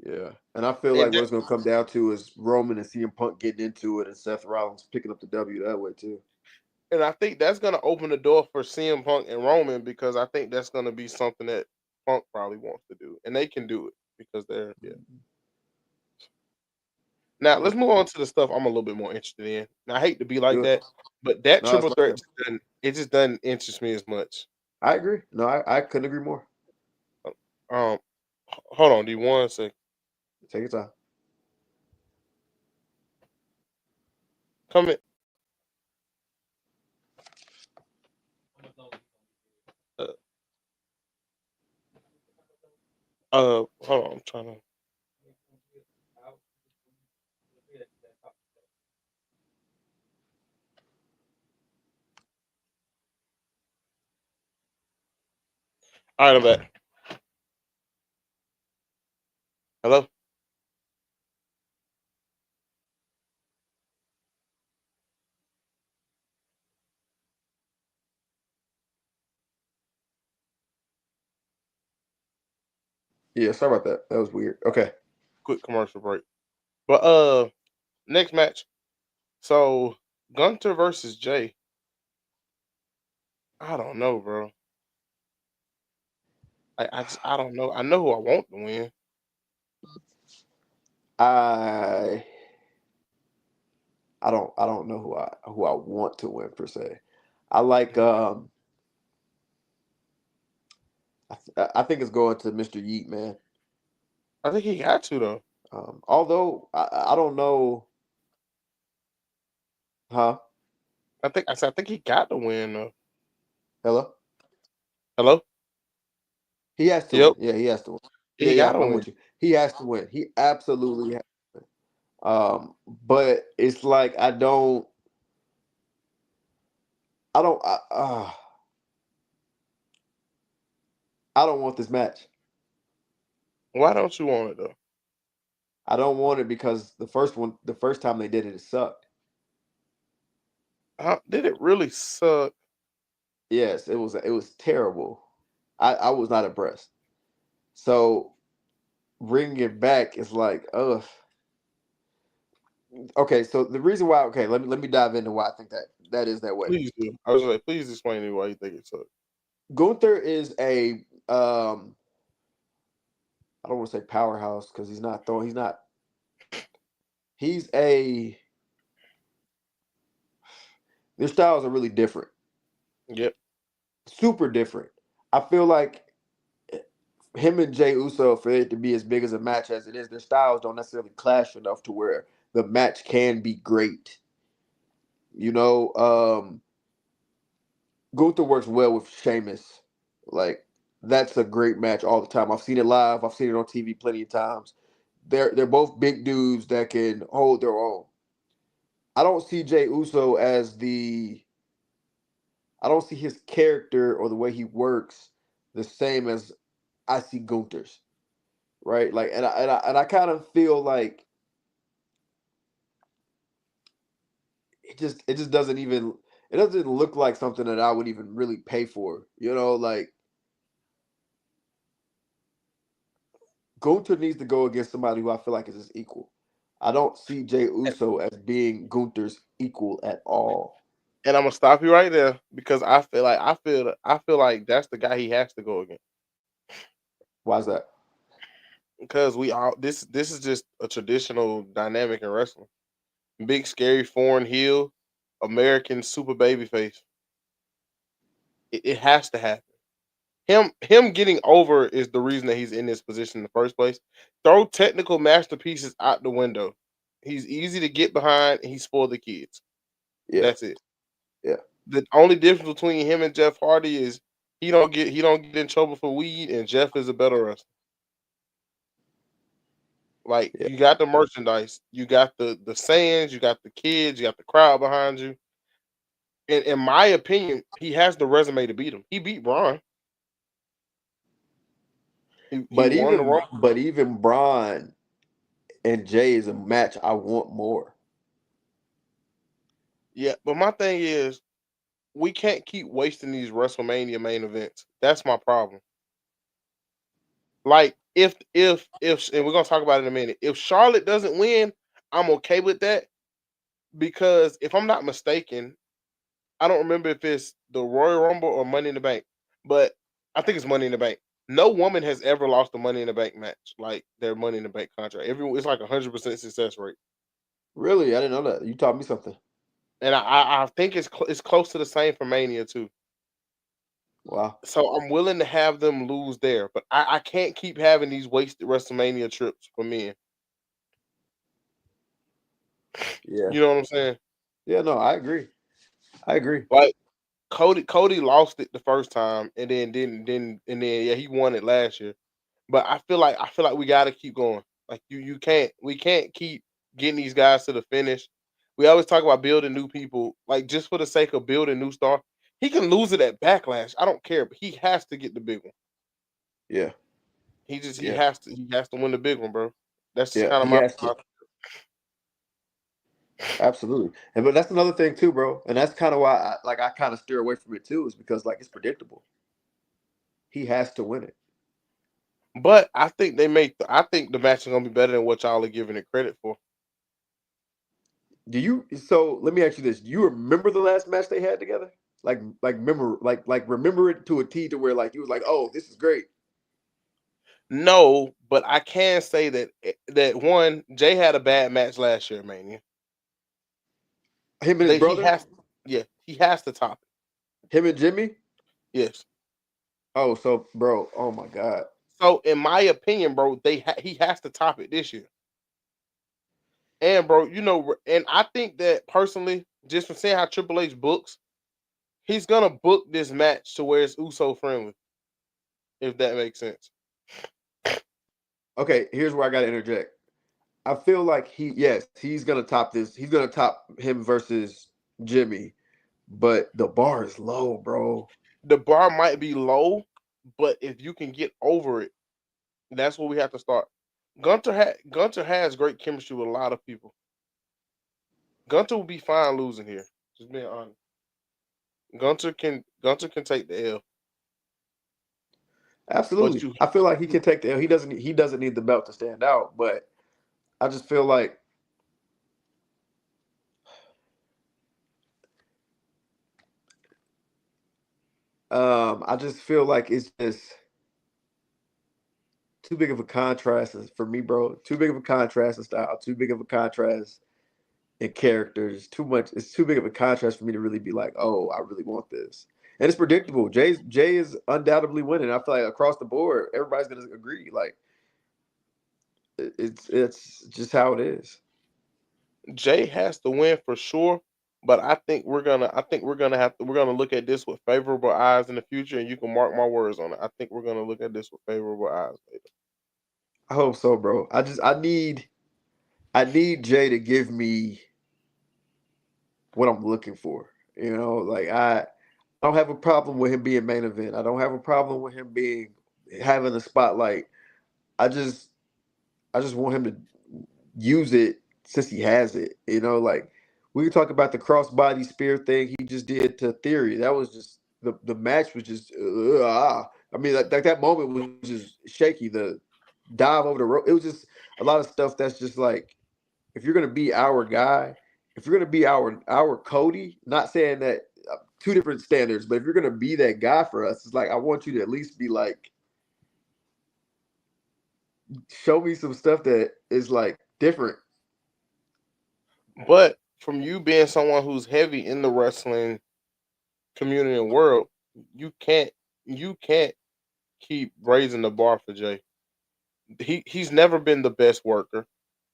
[SPEAKER 1] yeah, and I feel
[SPEAKER 2] And
[SPEAKER 1] like what it's gonna come down to is Roman and CM Punk getting into it, and Seth Rollins picking up the W that way too.
[SPEAKER 2] I think that's gonna open the door for CM Punk and Roman because I think that's gonna be something that Punk probably wants to do, and they can do it because they're yeah. Now
[SPEAKER 1] Yeah,
[SPEAKER 2] let's move on to the stuff I'm a little bit more interested in. Now, I hate to be like
[SPEAKER 1] good.
[SPEAKER 2] that, but that
[SPEAKER 1] No, it's
[SPEAKER 2] triple
[SPEAKER 1] like
[SPEAKER 2] threat
[SPEAKER 1] that.
[SPEAKER 2] just doesn't interest me as much.
[SPEAKER 1] I agree. No, I couldn't agree more.
[SPEAKER 2] Um, Hold on, D. 1 second.
[SPEAKER 1] Take your time.
[SPEAKER 2] Come in. Uh, hold on. I'm trying to. All right, I'm back. Hello.
[SPEAKER 1] Yeah, sorry about that. That was weird. Okay.
[SPEAKER 2] Quick commercial break. But next match. So Gunter versus Jay. I don't know, bro. I don't know. I know who I want to win.
[SPEAKER 1] I I don't know who I want to win per se. I like I think it's going to Mr. Yeet, man.
[SPEAKER 2] I think he got to though.
[SPEAKER 1] Although I don't know, huh?
[SPEAKER 2] I think he got to win though.
[SPEAKER 1] Hello?
[SPEAKER 2] Hello.
[SPEAKER 1] He has to
[SPEAKER 2] Yep.
[SPEAKER 1] win. Yeah, he has to win. Yeah,
[SPEAKER 2] He
[SPEAKER 1] yeah,
[SPEAKER 2] got to
[SPEAKER 1] I'm
[SPEAKER 2] win.
[SPEAKER 1] with you. He has to win. He absolutely has to win. But it's like I don't I don't want this match.
[SPEAKER 2] Why don't you want it though?
[SPEAKER 1] I don't want it because the first time they did it, it sucked.
[SPEAKER 2] Did it really suck?
[SPEAKER 1] Yes, it was terrible. I was not impressed. So bringing it back is like, ugh. Okay, so the reason why, okay, let me dive into why I think that is that way.
[SPEAKER 2] Please do. I was like, please explain to me why you think it sucked.
[SPEAKER 1] Gunther is a I don't want to say powerhouse because he's not throwing. He's not. He's a. Their styles are really different,
[SPEAKER 2] Yep.
[SPEAKER 1] super different. I feel like him and Jay Uso, for it to be as big as a match as it is, their styles don't necessarily clash enough to where the match can be great. You know, Gunther works well with Sheamus. Like that's a great match all the time. I've seen it live. I've seen it on TV plenty of times. They're both big dudes that can hold their own. I don't see Jay Uso as the I don't see his character or the way he works the same as I see Gunther's, right? Like, and I kind of feel like it just doesn't look like something that I would even really pay for. Like Gunther needs to go against somebody who I feel like is his equal. I don't see Jay
[SPEAKER 2] And,
[SPEAKER 1] Uso as being Gunther's equal at all.
[SPEAKER 2] and I'm gonna stop you right there because I feel like that's the guy he has to go against.
[SPEAKER 1] Why is that?
[SPEAKER 2] Because we all this is just a traditional dynamic in wrestling. Big scary foreign heel, American super baby face. It has to happen. Him getting over is the reason that he's in this position in the first place. Throw technical masterpieces out the window. He's easy to get behind. And he spoiled the kids.
[SPEAKER 1] Yeah,
[SPEAKER 2] That's it.
[SPEAKER 1] yeah,
[SPEAKER 2] The only difference between him and Jeff Hardy is he don't get in trouble for weed, and Jeff is a better wrestler. Like
[SPEAKER 1] yeah.
[SPEAKER 2] you got the merchandise, you got the sayings, you got the kids, you got the crowd behind you. In my opinion, he has the resume to beat him. He beat Braun. He
[SPEAKER 1] But
[SPEAKER 2] won the
[SPEAKER 1] even
[SPEAKER 2] Rumble.
[SPEAKER 1] but even Braun and Jay is a match I want more.
[SPEAKER 2] Yeah, but my thing is we can't keep wasting these WrestleMania main events. That's my problem. Like if and we're gonna talk about it in a minute. If Charlotte doesn't win, I'm okay with that because if I'm not mistaken, I don't remember if it's the Royal Rumble or Money in the Bank, but I think it's Money in the Bank. No woman has ever lost a Money in the Bank match, like their Money in the Bank contract. Everyone, it's like 100% success rate,
[SPEAKER 1] Really, I didn't know that. You taught me something.
[SPEAKER 2] and I think it's close to the same for Mania too.
[SPEAKER 1] Wow.
[SPEAKER 2] So I'm willing to have them lose there, but I can't keep having these wasted WrestleMania trips for men.
[SPEAKER 1] Yeah.
[SPEAKER 2] You know what I'm saying?
[SPEAKER 1] Yeah. No, I agree. I agree.
[SPEAKER 2] Like Cody lost it the first time, and then yeah, he won it last year. But I feel like we got to keep going. Like we can't keep getting these guys to the finish. We always talk about building new people, like just for the sake of building new star. He can lose it at Backlash. I don't care, but he has to get the big one.
[SPEAKER 1] Yeah.
[SPEAKER 2] He
[SPEAKER 1] Yeah.
[SPEAKER 2] has to win the big one, bro. That's just
[SPEAKER 1] Yeah.
[SPEAKER 2] kind of
[SPEAKER 1] He
[SPEAKER 2] my
[SPEAKER 1] has to. Absolutely. And but that's another thing too, bro. And that's kind of why I kind of steer away from it too, is because like it's predictable. He has to win it.
[SPEAKER 2] But I think the match is gonna be better than what y'all are giving it credit for.
[SPEAKER 1] Do you? So let me ask you this: do you remember the last match they had together? Remember it to a T, to where like you was like, oh, this is great.
[SPEAKER 2] No, but I can say that one Jay had a bad match last year, Mania.
[SPEAKER 1] Him and his
[SPEAKER 2] That he
[SPEAKER 1] brother,
[SPEAKER 2] has, yeah, he has to top it.
[SPEAKER 1] him and Jimmy.
[SPEAKER 2] Yes.
[SPEAKER 1] Oh, so bro, oh my god.
[SPEAKER 2] So in my opinion, bro, he has to top it this year. And bro, and I think that personally, just from seeing how Triple H books, he's gonna book this match to where it's Uso friendly, if that makes sense.
[SPEAKER 1] Okay, here's where I got to interject. I feel like he's gonna top this. He's gonna top him versus Jimmy, but the bar is low, bro.
[SPEAKER 2] The bar might be low, but if you can get over it, that's where we have to start. Gunter has great chemistry with a lot of people. Gunter will be fine losing here. Just being honest. Gunter can take the L, but
[SPEAKER 1] Absolutely.
[SPEAKER 2] you
[SPEAKER 1] I feel like he can take the L. He doesn't need the belt to stand out, but I just feel like I just feel like it's just too big of a contrast for me, bro. Too big of a contrast in style, too big of a contrast in characters. Too much. It's too big of a contrast for me to really be like, oh, I really want this. And it's predictable. Jay is undoubtedly winning. I feel like across the board, everybody's gonna agree. Like it's just how it is.
[SPEAKER 2] Jay has to win for sure. But we're gonna look at this with favorable eyes in the future, and you can mark my words on it. I think we're gonna look at this with favorable eyes later.
[SPEAKER 1] I hope so, bro. I need Jay to give me what I'm looking for. Like I don't have a problem with him being main event. I don't have a problem with him being having the spotlight. I just I just want him to use it since he has it. Like we can talk about the crossbody spear thing he just did to Theory. That was just the match was just I mean, like that moment was just shaky. The dive over the rope. It was just a lot of stuff that's just like, if you're gonna be our guy, if you're gonna be our Cody, not saying that two different standards, but if you're gonna be that guy for us, it's like I want you to at least be like, show me some stuff that is like different.
[SPEAKER 2] But from you being someone who's heavy in the wrestling community and world, you can't you can't keep raising the bar for Jay. He's never been the best worker.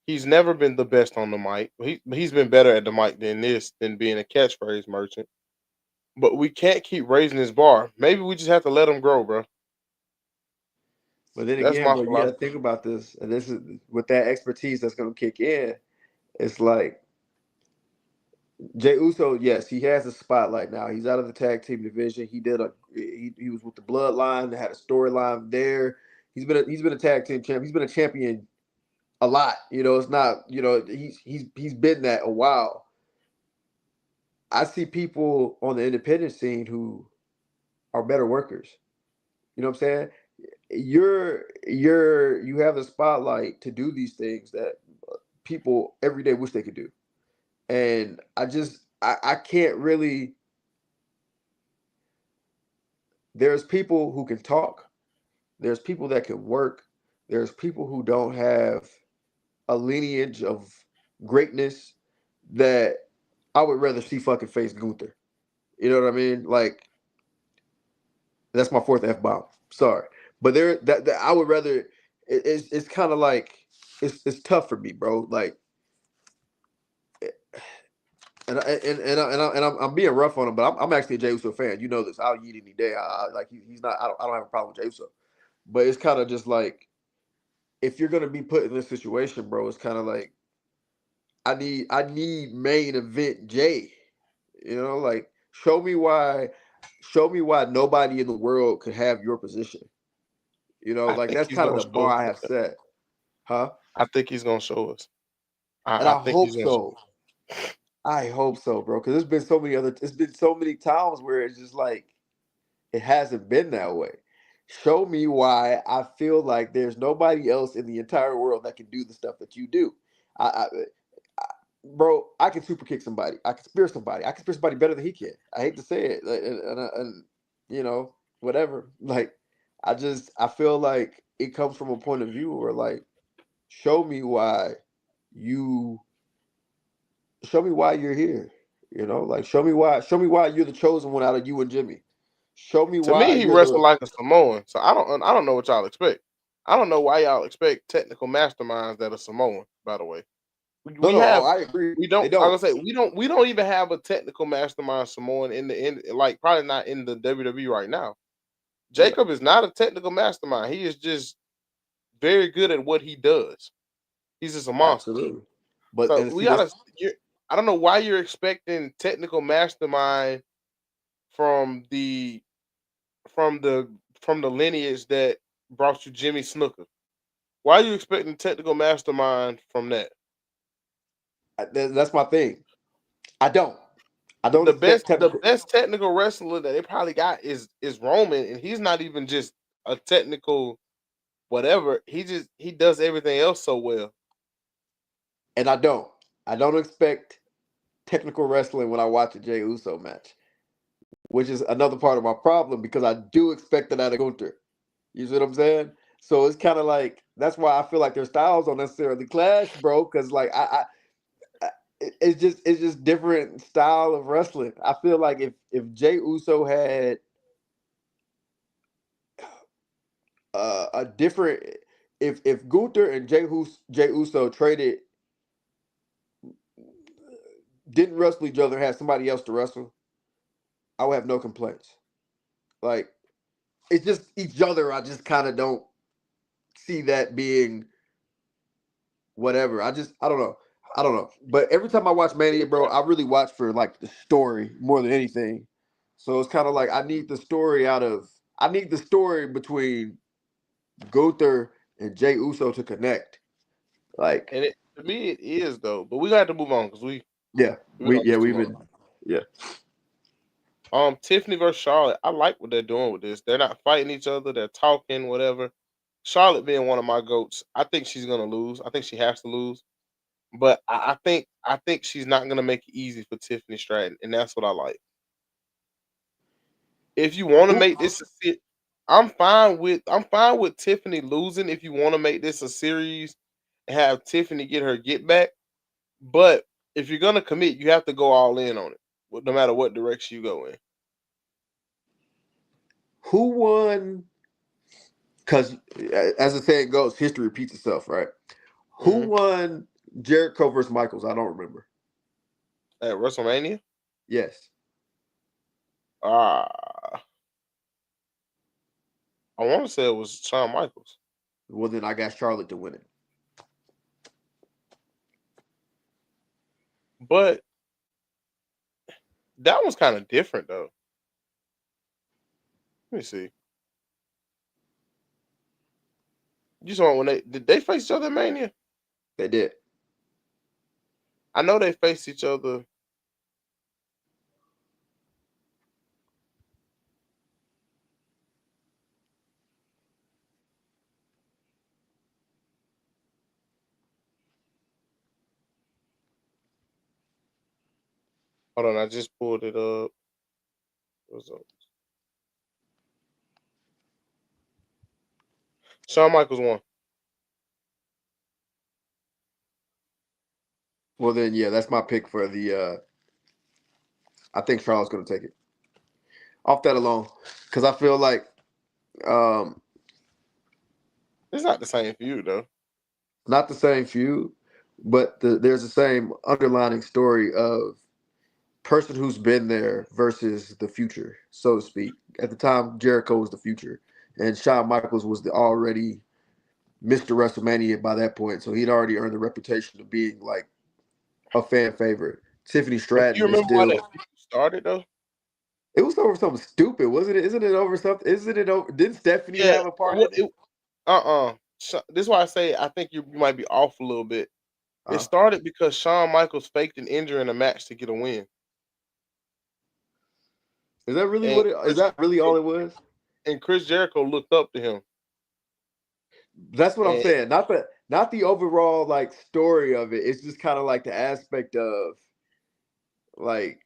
[SPEAKER 2] He's never been the best on the mic. He's been better at the mic than being a catchphrase merchant. But we can't keep raising his bar. Maybe we just have to let him grow, bro.
[SPEAKER 1] But then
[SPEAKER 2] That's
[SPEAKER 1] again,
[SPEAKER 2] my
[SPEAKER 1] bro, you got to
[SPEAKER 2] philosophy.
[SPEAKER 1] think about this, and this is with that expertise that's gonna kick in. It's like Jey Uso, yes, he has a spotlight now. He's out of the tag team division. He was with the Bloodline. They had a storyline there. He's been a tag team champ. He's been a champion a lot. It's not. He's been that a while. I see people on the independent scene who are better workers. You know what I'm saying? You have the spotlight to do these things that people every day wish they could do. And I can't really. There's people who can talk. There's people that can work. There's people who don't have a lineage of greatness that I would rather see fucking face Gunther. You know what I mean? Like That's my fourth F bomb. Sorry, but that I would rather. It's kind of like it's tough for me, bro. Like, I'm being rough on him, but I'm actually a Jey Uso fan. You know this. I'll eat any day. Like he's not. I don't have a problem with Jey Uso, but it's kind of just like if you're gonna be put in this situation, bro. It's kind of like I need main event Jay. You know, like show me why nobody in the world could have your position. You know,
[SPEAKER 2] I
[SPEAKER 1] like
[SPEAKER 2] think
[SPEAKER 1] that's
[SPEAKER 2] he's
[SPEAKER 1] kind of
[SPEAKER 2] gonna
[SPEAKER 1] the
[SPEAKER 2] show
[SPEAKER 1] bar
[SPEAKER 2] us.
[SPEAKER 1] I have set, huh?
[SPEAKER 2] I think he's gonna show us.
[SPEAKER 1] And
[SPEAKER 2] I
[SPEAKER 1] I
[SPEAKER 2] think
[SPEAKER 1] hope
[SPEAKER 2] he's gonna show
[SPEAKER 1] so. I hope so, bro. Because it's been so many times where it's just like it hasn't been that way. Show me why I feel like there's nobody else in the entire world that can do the stuff that you do. I bro, I can super kick somebody. I can spear somebody. I can spear somebody better than he can. I hate to say it, and you know, whatever. Like, I feel like it comes from a point of view where like, show me why you show me why you're here. You know, like show me why you're the chosen one out of you and Jimmy. Show me
[SPEAKER 2] To me,
[SPEAKER 1] why
[SPEAKER 2] he
[SPEAKER 1] you're
[SPEAKER 2] wrestled
[SPEAKER 1] the
[SPEAKER 2] like a Samoan. So I don't know what y'all expect. I don't know why y'all expect technical masterminds that are Samoan. By the way, we,
[SPEAKER 1] no
[SPEAKER 2] we
[SPEAKER 1] no. Oh,
[SPEAKER 2] have
[SPEAKER 1] I agree.
[SPEAKER 2] we
[SPEAKER 1] They
[SPEAKER 2] don't. I
[SPEAKER 1] don't.
[SPEAKER 2] was gonna say we don't even have a technical mastermind Samoan in like probably not in the WWE right now.
[SPEAKER 1] Yeah,
[SPEAKER 2] Jacob is not a technical mastermind. He is just very good at what he does. He's just a monster.
[SPEAKER 1] absolutely. But
[SPEAKER 2] So
[SPEAKER 1] and
[SPEAKER 2] we
[SPEAKER 1] see this
[SPEAKER 2] gotta. I don't know why you're expecting technical mastermind from the from the from the lineage that brought you Jimmy Snooker. Why are you expecting technical mastermind from that?
[SPEAKER 1] that's my thing. I don't. I don't
[SPEAKER 2] The
[SPEAKER 1] expect
[SPEAKER 2] best the
[SPEAKER 1] technical.
[SPEAKER 2] best technical wrestler that they probably got is Roman, and he's not even just a technical whatever. He does everything else so well.
[SPEAKER 1] And I don't. I don't expect technical wrestling when I watch a Jey Uso match, which is another part of my problem because I do expect that out of Gunther. You see what I'm saying? So it's kind of like that's why I feel like their styles don't necessarily clash, bro. Because like it's just different style of wrestling. I feel like if Jey Uso had a different if Gunther and Jey Uso traded didn't wrestle each other and had somebody else to wrestle, I would have no complaints. Like it's just each other. I just kind of don't see that being whatever. I don't know. I don't know. But every time I watch Mania, bro, I really watch for like the story more than anything. So it's kind of like I need the story between Gunther and Jey Uso to connect. Like,
[SPEAKER 2] And to me it is though. But we got to move on because
[SPEAKER 1] yeah,
[SPEAKER 2] we've been on this too
[SPEAKER 1] we've
[SPEAKER 2] long.
[SPEAKER 1] been yeah.
[SPEAKER 2] Tiffany versus Charlotte. I like what they're doing with this. They're not fighting each other. They're talking, whatever. Charlotte being one of my goats, I think she's gonna lose. I think she has to lose. But I think she's not gonna make it easy for Tiffany Stratton, and that's what I like. If you want to
[SPEAKER 1] Who
[SPEAKER 2] make this I'm fine with Tiffany losing if you want to make this a series and have Tiffany get her get back. But if you're gonna commit, you have to go all in on it, no matter what direction you go in.
[SPEAKER 1] who won? Because as the saying goes, history repeats itself, right? Who
[SPEAKER 2] Hmm.
[SPEAKER 1] won Jericho versus Michaels? I don't remember.
[SPEAKER 2] At WrestleMania,
[SPEAKER 1] Yes.
[SPEAKER 2] uh, I want to say it was Shawn Michaels,
[SPEAKER 1] Well, then I got Charlotte to win it.
[SPEAKER 2] but that was kind of different though. Let me see. You saw when they did they face each other at Mania?
[SPEAKER 1] They did.
[SPEAKER 2] I know they faced each other. Hold on, I just pulled it up. What's up? Shawn Michaels won.
[SPEAKER 1] Well, then, yeah, that's my pick for the. I think Charlotte's going to take it. off that alone, because I feel like um,
[SPEAKER 2] It's not the same feud though.
[SPEAKER 1] not the same feud, but there's the same underlining story of person who's been there versus the future, so to speak. At the time, Jericho was the future, and Shawn Michaels was the already Mr. WrestleMania by that point, so he'd already earned the reputation of being like a fan favorite. Tiffany
[SPEAKER 2] But do you
[SPEAKER 1] Stratton is
[SPEAKER 2] remember why
[SPEAKER 1] still.
[SPEAKER 2] that feud started though?
[SPEAKER 1] It was over something stupid, wasn't it? Isn't it over something? Isn't it over? Didn't Stephanie
[SPEAKER 2] Yeah.
[SPEAKER 1] have a part
[SPEAKER 2] What?
[SPEAKER 1] in it?
[SPEAKER 2] This is why I say I think you might be off a little bit. It
[SPEAKER 1] Uh,
[SPEAKER 2] started because Shawn Michaels faked an injury in a match to get a win,
[SPEAKER 1] is that really
[SPEAKER 2] and
[SPEAKER 1] what it? Is
[SPEAKER 2] Chris
[SPEAKER 1] that really all
[SPEAKER 2] and,
[SPEAKER 1] it was?
[SPEAKER 2] and Chris Jericho looked up to him,
[SPEAKER 1] That's what I'm
[SPEAKER 2] and
[SPEAKER 1] saying. Not the overall like story of it. It's just kind of like the aspect of like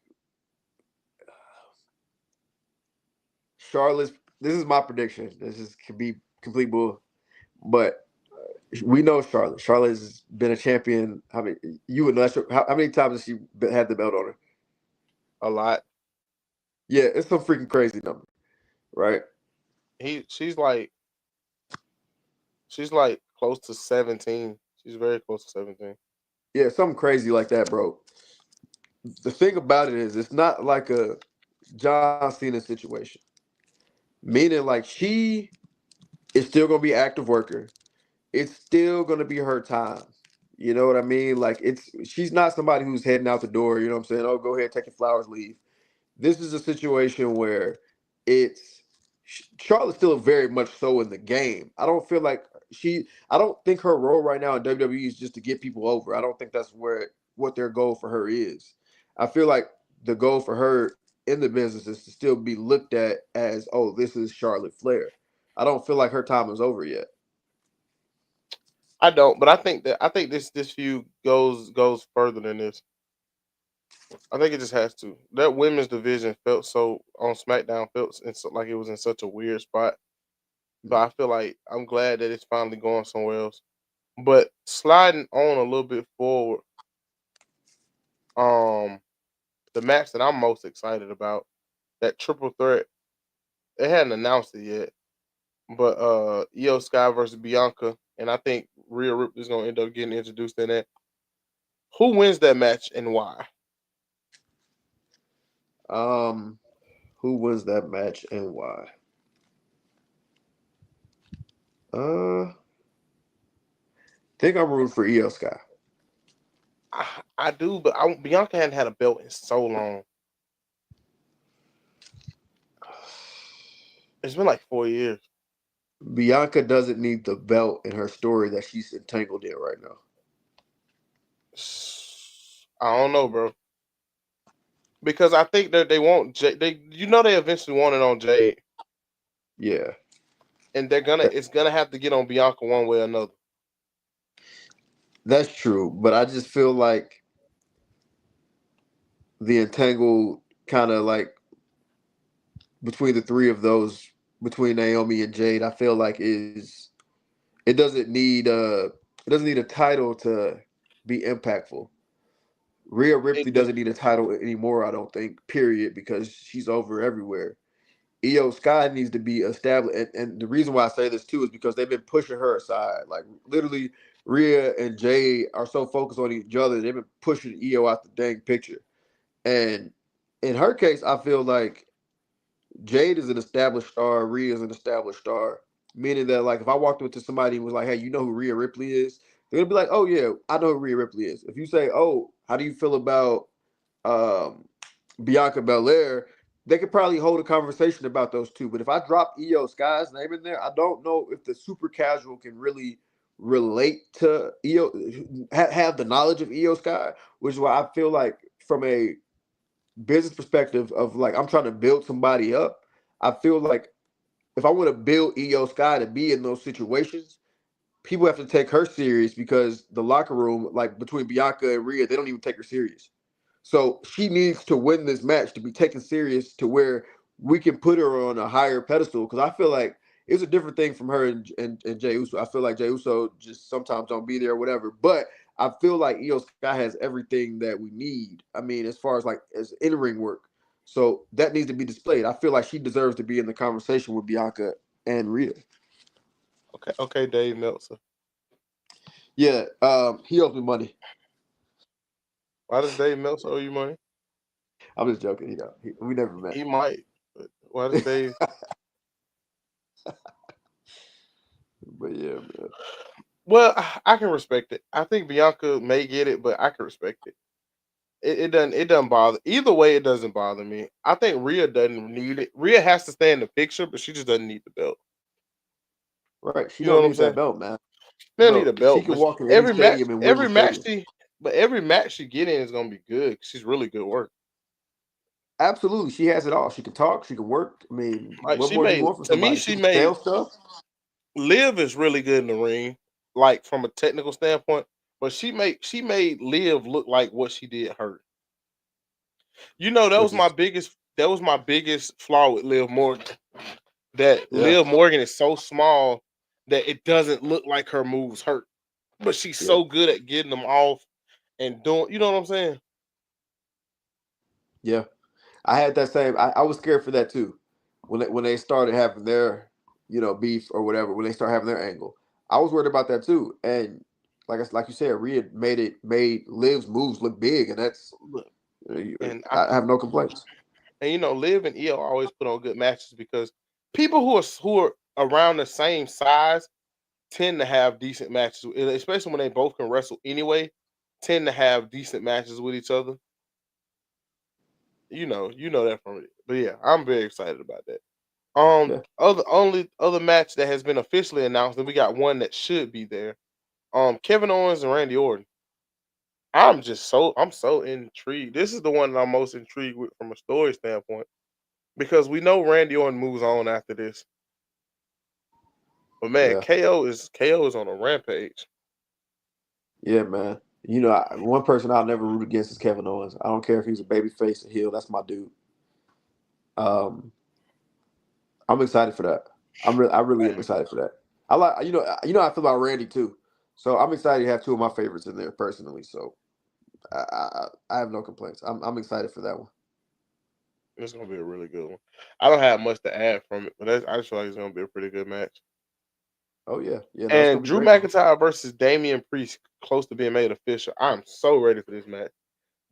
[SPEAKER 1] Charlotte's. This is my prediction. This is could be complete bull, but we know Charlotte. Charlotte has been a champion. How many? You would know. How many times has she had the belt on her?
[SPEAKER 2] a lot.
[SPEAKER 1] Yeah, it's some freaking crazy number, right?
[SPEAKER 2] He she's like close to 17. She's very close to 17.
[SPEAKER 1] Yeah, something crazy like that, bro. The thing about it is, it's not like a John Cena situation. Meaning, like she is still gonna be an active worker. It's still gonna be her time. You know what I mean? Like she's not somebody who's heading out the door. You know what I'm saying? Oh, go ahead, take your flowers, leave. This is a situation where it's Charlotte's still very much so in the game. I don't feel like I don't think her role right now in WWE is just to get people over. I don't think that's what their goal for her is. I feel like the goal for her in the business is to still be looked at as, oh, this is Charlotte Flair. I don't feel like her time is over yet.
[SPEAKER 2] I don't, but I think this feud goes further than this. I think it just has to. That women's division felt so on SmackDown felt like it was in such a weird spot. So I feel like I'm glad that it's finally going somewhere else. But sliding on a little bit forward, um, the match that I'm most excited about, that triple threat, they hadn't announced it yet, but Io Sky versus Bianca, and I think Rhea Ripley's gonna end up getting introduced in that. Who wins that match and why?
[SPEAKER 1] Um, who wins that match and why? I think I'm rooting for Io Sky.
[SPEAKER 2] I do, but Bianca hadn't had a belt in so long. It's been like 4 years.
[SPEAKER 1] Bianca doesn't need the belt in her story that she's entangled in right now.
[SPEAKER 2] I don't know, bro, because I think that they want they eventually want it on Jade,
[SPEAKER 1] Yeah,
[SPEAKER 2] and it's gonna have to get on Bianca one way or another.
[SPEAKER 1] that's true. But I just feel like the entangled kind of like between the three of those, between Naomi and Jade, I feel like is it doesn't need it doesn't need a title to be impactful. Rhea Ripley
[SPEAKER 2] It do.
[SPEAKER 1] doesn't need a title anymore, I don't think, period, because she's over everywhere. Io Sky needs to be established, and the reason why I say this too is because they've been pushing her aside. Like literally, Rhea and Jay are so focused on each other, they've been pushing Io out the dang picture. And in her case, I feel like Jade is an established star, Rhea is an established star. Meaning that like if I walked up to somebody and was like, "Hey, you know who Rhea Ripley is?" They're gonna be like, "Oh yeah, I know who Rhea Ripley is." If you say, "Oh, how do you feel about um, Bianca Belair," they could probably hold a conversation about those two. But if I drop Io Sky's name in there, I don't know if the super casual can really relate to have the knowledge of Io Sky, which is why I feel like from a business perspective of like I'm trying to build somebody up, I feel like if I want to build Io Sky to be in those situations, people have to take her serious because the locker room, like between Bianca and Rhea, they don't even take her serious. So she needs to win this match to be taken serious to where we can put her on a higher pedestal. Because I feel like it's a different thing from her and Jey Uso. I feel like Jey Uso just sometimes don't be there or whatever. But I feel like Io Sky has everything that we need. I mean, as far as like as in ring work. So that needs to be displayed. I feel like she deserves to be in the conversation with Bianca and Rhea.
[SPEAKER 2] Okay, Dave Meltzer.
[SPEAKER 1] Yeah, he owes me money.
[SPEAKER 2] Why does Dave Meltzer owe you money?
[SPEAKER 1] I'm just joking. We never met.
[SPEAKER 2] He might. But why does Dave?
[SPEAKER 1] But yeah, man.
[SPEAKER 2] Well, I can respect it. I think Bianca may get it, but I can respect it. It doesn't bother. Either way, it doesn't bother me. I think Rhea doesn't need it. Rhea has to stay in the picture, but she just doesn't need the belt.
[SPEAKER 1] Right. She
[SPEAKER 2] You know
[SPEAKER 1] don't
[SPEAKER 2] what I'm
[SPEAKER 1] need that
[SPEAKER 2] saying?
[SPEAKER 1] belt, man.
[SPEAKER 2] She don't need
[SPEAKER 1] Bro,
[SPEAKER 2] a
[SPEAKER 1] she
[SPEAKER 2] belt,
[SPEAKER 1] can
[SPEAKER 2] but
[SPEAKER 1] walk in any
[SPEAKER 2] every match,
[SPEAKER 1] stadium and win the
[SPEAKER 2] every match
[SPEAKER 1] stadium.
[SPEAKER 2] every match she get in is gonna be good. She's really good work.
[SPEAKER 1] Absolutely. She has it all. She can talk, she can work. I mean,
[SPEAKER 2] Like
[SPEAKER 1] what
[SPEAKER 2] she
[SPEAKER 1] more do you
[SPEAKER 2] made
[SPEAKER 1] want from
[SPEAKER 2] to me,
[SPEAKER 1] somebody? She
[SPEAKER 2] she
[SPEAKER 1] can sell
[SPEAKER 2] made
[SPEAKER 1] stuff.
[SPEAKER 2] Liv is really good in the ring, like from a technical standpoint. But she made Liv look like what she did her. You know,
[SPEAKER 1] Which is
[SPEAKER 2] that was my biggest flaw with Liv Morgan. That
[SPEAKER 1] yeah,
[SPEAKER 2] Liv Morgan is so small that it doesn't look like her moves hurt. But she's
[SPEAKER 1] yeah,
[SPEAKER 2] so good at getting them off and doing, you know what I'm saying?
[SPEAKER 1] yeah. I had that same I was scared for that too. When they started having their, beef or whatever, when they start having their angle. I was worried about that too. And like you said, Rhea made Liv's moves look big, and that's
[SPEAKER 2] Look, and
[SPEAKER 1] I have no complaints.
[SPEAKER 2] Liv and Io always put on good matches because people who are around the same size tend to have decent matches, especially when they both can wrestle anyway. Tend to have decent matches with each other. You know that from it. But yeah, I'm very excited about that.
[SPEAKER 1] Yeah,
[SPEAKER 2] Other match that has been officially announced, and we got one that should be there. Kevin Owens and Randy Orton. I'm so intrigued. This is the one that I'm most intrigued with from a story standpoint because we know Randy Orton moves on after this. But man,
[SPEAKER 1] yeah,
[SPEAKER 2] KO is on a rampage.
[SPEAKER 1] yeah, man. One person I'll never root against is Kevin Owens. I don't care if he's a baby face or heel. That's my dude. Um, I'm excited for that. I really am excited for that. I like how I feel about Randy too. So I'm excited to have two of my favorites in there personally. So I have no complaints. I'm excited for that one.
[SPEAKER 2] It's gonna be a really good one. I don't have much to add from it, but I just feel like it's gonna be a pretty good match.
[SPEAKER 1] Oh yeah, yeah. No, it's gonna
[SPEAKER 2] And
[SPEAKER 1] be
[SPEAKER 2] Drew
[SPEAKER 1] great.
[SPEAKER 2] McIntyre versus Damian Priest, close to being made official. I'm so ready for this match.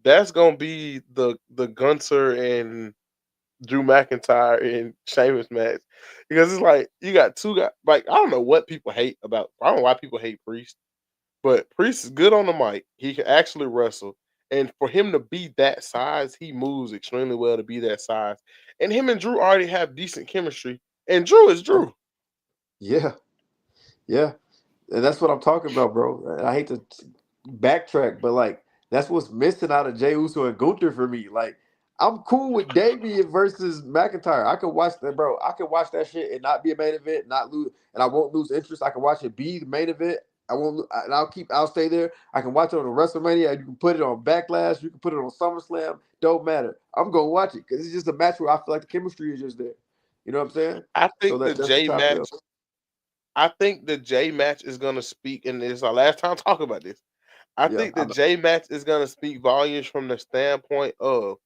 [SPEAKER 2] That's gonna be the Gunter and Drew McIntyre and Sheamus match because it's like you got two guys. Like I don't know what people hate about. I don't know why people hate Priest, but Priest is good on the mic. He can actually wrestle, and for him to be that size, he moves extremely well to be that size. And him and Drew already have decent chemistry. And Drew is
[SPEAKER 1] Yeah,
[SPEAKER 2] Drew.
[SPEAKER 1] yeah, yeah. And that's what I'm talking about, bro. And I hate to backtrack, but like that's what's missing out of Jey Uso and Gunther for me. Like I'm cool with Damian versus McIntyre. I could watch that, bro. I could watch that shit and not be a main event, not lose, and I won't lose interest. I can watch it be the main event. I won't, and I'll stay there. I can watch it on WrestleMania. You can put it on Backlash. You can put it on SummerSlam. Don't matter. I'm gonna watch it because it's just a match where I feel like the chemistry is just there. You know what I'm saying?
[SPEAKER 2] I
[SPEAKER 1] So
[SPEAKER 2] think the
[SPEAKER 1] that's just
[SPEAKER 2] J
[SPEAKER 1] how I feel.
[SPEAKER 2] match. I think the J match is gonna speak, and this is our last time talking about this. I
[SPEAKER 1] Yeah,
[SPEAKER 2] think
[SPEAKER 1] I
[SPEAKER 2] the
[SPEAKER 1] know.
[SPEAKER 2] J match is gonna speak volumes from the standpoint of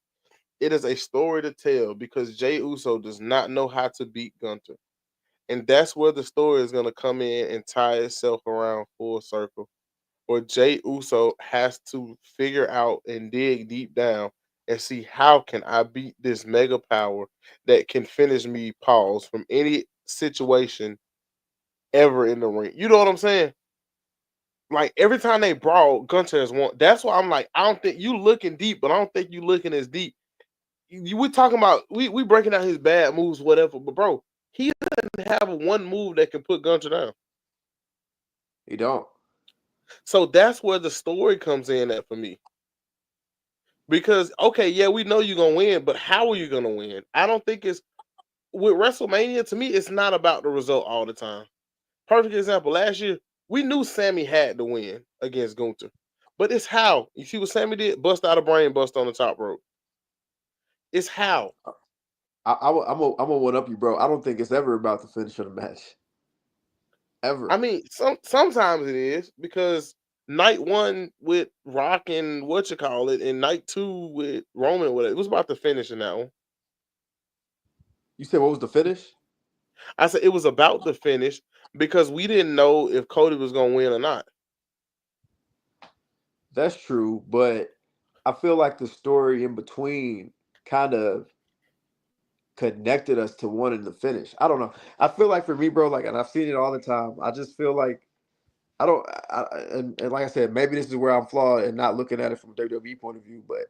[SPEAKER 2] it is a story to tell because Jey Uso does not know how to beat Gunter. And that's where the story is gonna come in and tie itself around full circle. Or Jey Uso has to figure out and dig deep down and see how can I beat this mega power that can finish me pause from any situation ever in the ring. You know what I'm saying? Like every time they brawl, Gunter has won. That's why I'm like, I don't think you looking deep, but I don't think you looking as deep. We talking about we breaking down his bad moves, whatever. But bro, he doesn't have one move that can put Gunter down.
[SPEAKER 1] You don't.
[SPEAKER 2] So that's where the story comes in at for me. Because okay, yeah, we know you're gonna win, but how are you gonna win? I don't think it's with WrestleMania. To me, it's not about the result all the time. Perfect example. Last year, we knew Sammy had to win against Gunther, but it's how. You see what Sammy did? Bust out a brain bust on the top rope. It's how.
[SPEAKER 1] I'm gonna one up you, bro. I don't think it's ever about the finish of the match,
[SPEAKER 2] I
[SPEAKER 1] ever.
[SPEAKER 2] mean, sometimes it is because night one with Rock and what you call it, and night two with Roman, whatever, it was about the finish in that one.
[SPEAKER 1] You said what was the finish?
[SPEAKER 2] I said it was about the finish because we didn't know if Cody was gonna win or not.
[SPEAKER 1] That's true, but I feel like the story in between kind of connected us to wanting to finish. I don't know. I feel like for me, bro, like, and I've seen it all the time. I just feel like I don't. And like I said, maybe this is where I'm flawed and not looking at it from a WWE point of view. But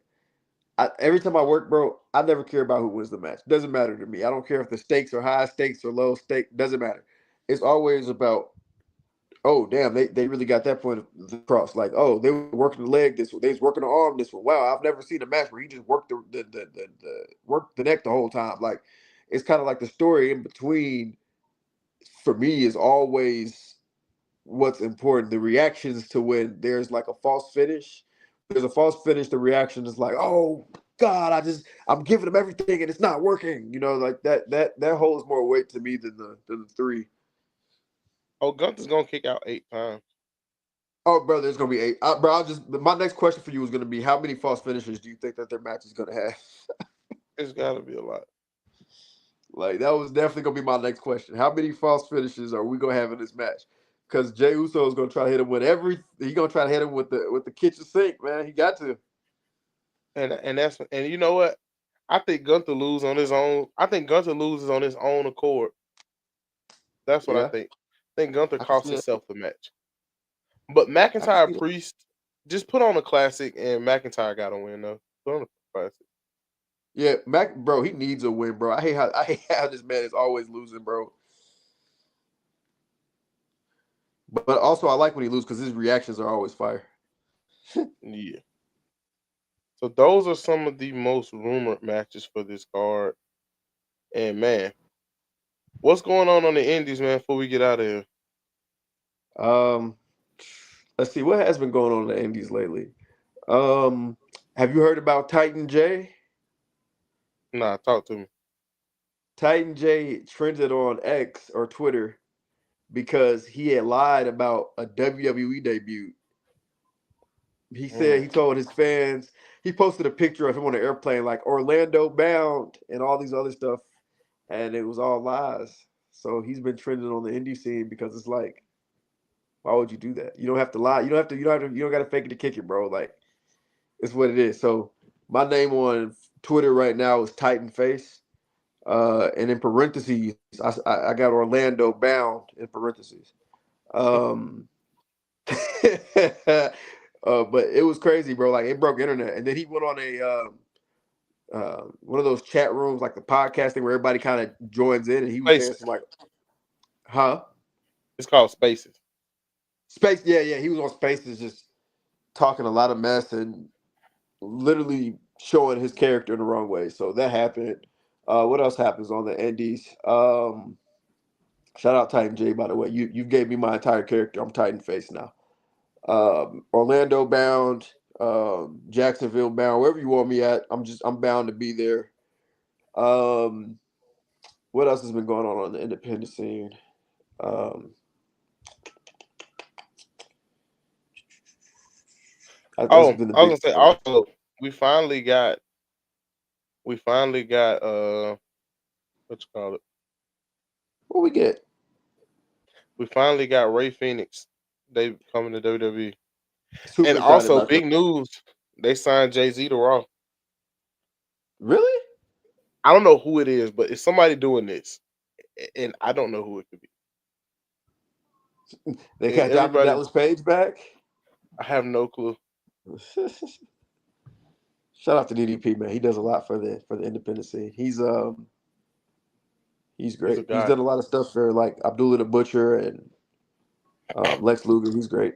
[SPEAKER 1] every time I work, bro, I never care about who wins the match. Doesn't matter to me. I don't care if the stakes are high stakes or low stakes. Doesn't matter. It's always about, oh damn, they really got that point across. Like, oh, they were working the leg this one, they was working the arm this one. Wow, I've never seen a match where he just worked the worked the neck the whole time. Like, it's kind of like the story in between for me is always what's important. The reactions to when there's like a false finish. There's a false finish, the reaction is like, oh God, I'm giving them everything and it's not working. You know, like that holds more weight to me than the three.
[SPEAKER 2] Oh, Gunther's gonna kick out 8 times.
[SPEAKER 1] Oh, brother, it's gonna be eight. Bro, my next question for you is gonna be how many false finishes do you think that their match is gonna have?
[SPEAKER 2] It's gotta be a lot.
[SPEAKER 1] Like that was definitely gonna be my next question. How many false finishes are we gonna have in this match? Because Jey Uso is gonna try to hit him with He gonna try to hit him with the kitchen sink, man. He got to.
[SPEAKER 2] And you know what? I think Gunther lose on his own. I think Gunther loses on his own accord. That's what I
[SPEAKER 1] Yeah,
[SPEAKER 2] think. I think Gunther
[SPEAKER 1] I can
[SPEAKER 2] costs
[SPEAKER 1] see that.
[SPEAKER 2] himself the match. But
[SPEAKER 1] I can
[SPEAKER 2] McIntyre
[SPEAKER 1] see that.
[SPEAKER 2] Priest, just put on a classic and McIntyre got to win though. Put on a classic.
[SPEAKER 1] Yeah, Mac, bro, he needs a win, bro. I hate how this man is always losing, bro. But also, I like when he loses because his reactions are always fire.
[SPEAKER 2] Yeah. So those are some of the most rumored matches for this card. And man, what's going on the Indies, man? Before we get out of here,
[SPEAKER 1] Um, let's see what has been going on in the Indies lately. Um, have you heard about Titan J?
[SPEAKER 2] nah, talk to me.
[SPEAKER 1] Titan J trended on X or Twitter because he had lied about a WWE debut. He said
[SPEAKER 2] Mm.
[SPEAKER 1] he told his fans he posted a picture of him on an airplane like Orlando bound and all these other stuff, and it was all lies. So he's been trending on the indie scene because it's like, why would you do that? You don't have to lie. You don't have to. You don't have to. You don't got to fake it to kick it, bro. Like, it's what it is. So my name on Twitter right now is Titan Face. And in parentheses, I got Orlando bound in parentheses. Um, but it was crazy, bro. Like it broke internet, and then he went on a one of those chat rooms, like the podcasting, where everybody kind of joins in, and he was saying
[SPEAKER 2] Spaces.
[SPEAKER 1] some like, "Huh,
[SPEAKER 2] It's called Spaces.
[SPEAKER 1] Space?" Yeah, yeah. He was on Spaces, just talking a lot of mess and literally showing his character in the wrong way. So that happened. What else happens on the Indies? Shout out Titan J, by the way. You gave me my entire character. I'm Titan Face now. Orlando bound, Jacksonville bound, wherever you want me at. I'm bound to be there. Um, what else has been going on the independent scene? Um, that's
[SPEAKER 2] Oh,
[SPEAKER 1] been the
[SPEAKER 2] I was gonna
[SPEAKER 1] biggest
[SPEAKER 2] say
[SPEAKER 1] story.
[SPEAKER 2] also we finally got we finally got what you call it?
[SPEAKER 1] What we get?
[SPEAKER 2] We finally got Ray Phoenix. They coming to WWE.
[SPEAKER 1] Super
[SPEAKER 2] And
[SPEAKER 1] excited
[SPEAKER 2] also
[SPEAKER 1] about that.
[SPEAKER 2] big news, they signed Jay-Z to Raw.
[SPEAKER 1] Really?
[SPEAKER 2] I don't know who it is, but it's somebody doing this. And I don't know who it could be.
[SPEAKER 1] They
[SPEAKER 2] And
[SPEAKER 1] got Diamond
[SPEAKER 2] everybody
[SPEAKER 1] Dallas Page back.
[SPEAKER 2] I have no clue.
[SPEAKER 1] Shout out to DDP, man. He does a lot for the independent scene. He's
[SPEAKER 2] He's a
[SPEAKER 1] great. He's
[SPEAKER 2] guy.
[SPEAKER 1] done a lot of stuff for like Abdullah the Butcher and Lex Luger. He's great.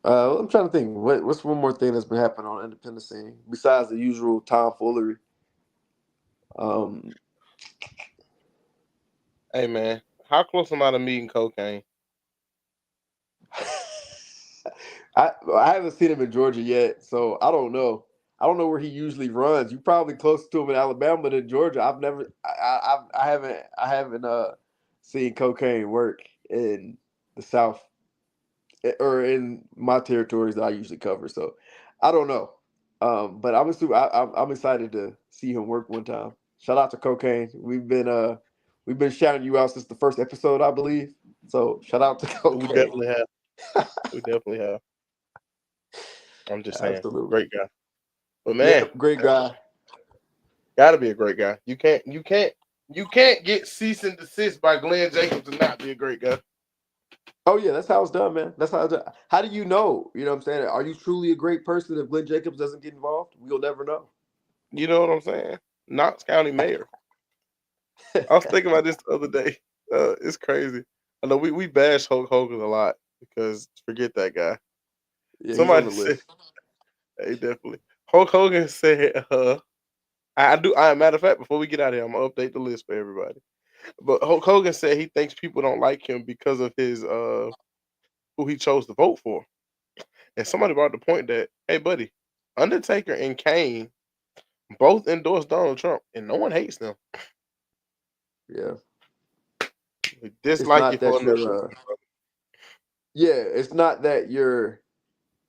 [SPEAKER 1] I'm trying to think. What's one more thing that's been happening on the independent scene besides the usual tomfoolery? Um,
[SPEAKER 2] Hey man, how close am I to meeting cocaine?
[SPEAKER 1] I haven't seen him in Georgia yet, so I don't know. I don't know where he usually runs. You probably closer to him in Alabama than Georgia. I've never, I haven't seen cocaine work in the South or in my territories that I usually cover. So I don't know. But I'm excited to see him work one time. Shout out to Cocaine. We've been shouting you out since the first episode, I believe. So shout out to
[SPEAKER 2] We
[SPEAKER 1] Cocaine.
[SPEAKER 2] definitely have. We definitely have. I'm just saying,
[SPEAKER 1] Absolutely.
[SPEAKER 2] great guy. But man,
[SPEAKER 1] Yep, great guy.
[SPEAKER 2] gotta be a great guy. You can't get cease and desist by Glenn Jacobs and not be a great guy.
[SPEAKER 1] Oh yeah, that's how it's done, man. That's how it's done. How do you know? You know what I'm saying? Are you truly a great person if Glenn Jacobs doesn't get involved? We'll never know.
[SPEAKER 2] You know what I'm saying? Knox County Mayor. I was thinking about this the other day. It's crazy. I know we bash Hulk Hogan a lot because forget that guy.
[SPEAKER 1] Yeah, he's on
[SPEAKER 2] Somebody
[SPEAKER 1] the
[SPEAKER 2] said,
[SPEAKER 1] list.
[SPEAKER 2] hey, definitely. Hulk Hogan said, I do. Matter of fact, before we get out of here, I'm gonna update the list for everybody. But Hulk Hogan said he thinks people don't like him because of his who he chose to vote for. And somebody brought the point that, hey, buddy, Undertaker and Kane both endorsed Donald Trump, and no one hates them.
[SPEAKER 1] Yeah,
[SPEAKER 2] We
[SPEAKER 1] it's
[SPEAKER 2] dislike you
[SPEAKER 1] not
[SPEAKER 2] for
[SPEAKER 1] that
[SPEAKER 2] another.
[SPEAKER 1] you're. Yeah, it's not that you're.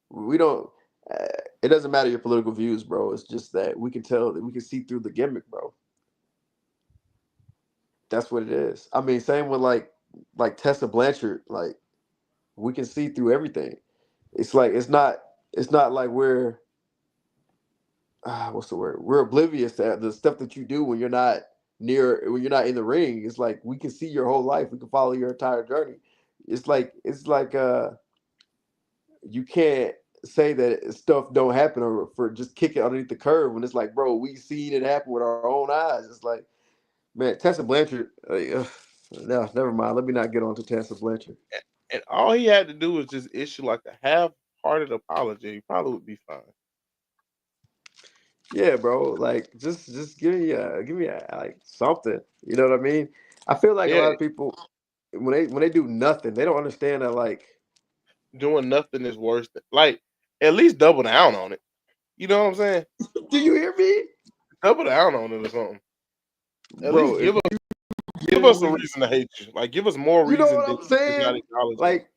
[SPEAKER 1] We don't. Uh, it doesn't matter your political views, bro. It's just that we can tell that we can see through the gimmick, bro. That's what it is. I mean, same with like Tessa Blanchard. Like we can see through everything. It's like it's not like we're what's the word? We're oblivious to the stuff that you do when you're not in the ring. It's like we can see your whole life. We can follow your entire journey. It's like you can't say that stuff don't happen or for just kick it underneath the curve when it's like, bro, we seen it happen with our own eyes. It's like, man, Tessa Blanchard. No, never mind. Let me not get on to Tessa Blanchard.
[SPEAKER 2] And all he had to do was just issue like a half-hearted apology. He probably would be fine.
[SPEAKER 1] Yeah, bro. Like, just give me like something. You know what I mean? I feel like a
[SPEAKER 2] Yeah,
[SPEAKER 1] lot of people when they do nothing, they don't understand that. Like,
[SPEAKER 2] doing nothing is worse. Like, at least double down on it. You know what I'm saying?
[SPEAKER 1] do you hear me,
[SPEAKER 2] Double down on it or something. At least
[SPEAKER 1] bro? If
[SPEAKER 2] give us a
[SPEAKER 1] genuinely,
[SPEAKER 2] reason to hate you. Like, give us more
[SPEAKER 1] you know
[SPEAKER 2] reason
[SPEAKER 1] what
[SPEAKER 2] than
[SPEAKER 1] I'm
[SPEAKER 2] just not
[SPEAKER 1] saying?
[SPEAKER 2] acknowledging it.
[SPEAKER 1] Like,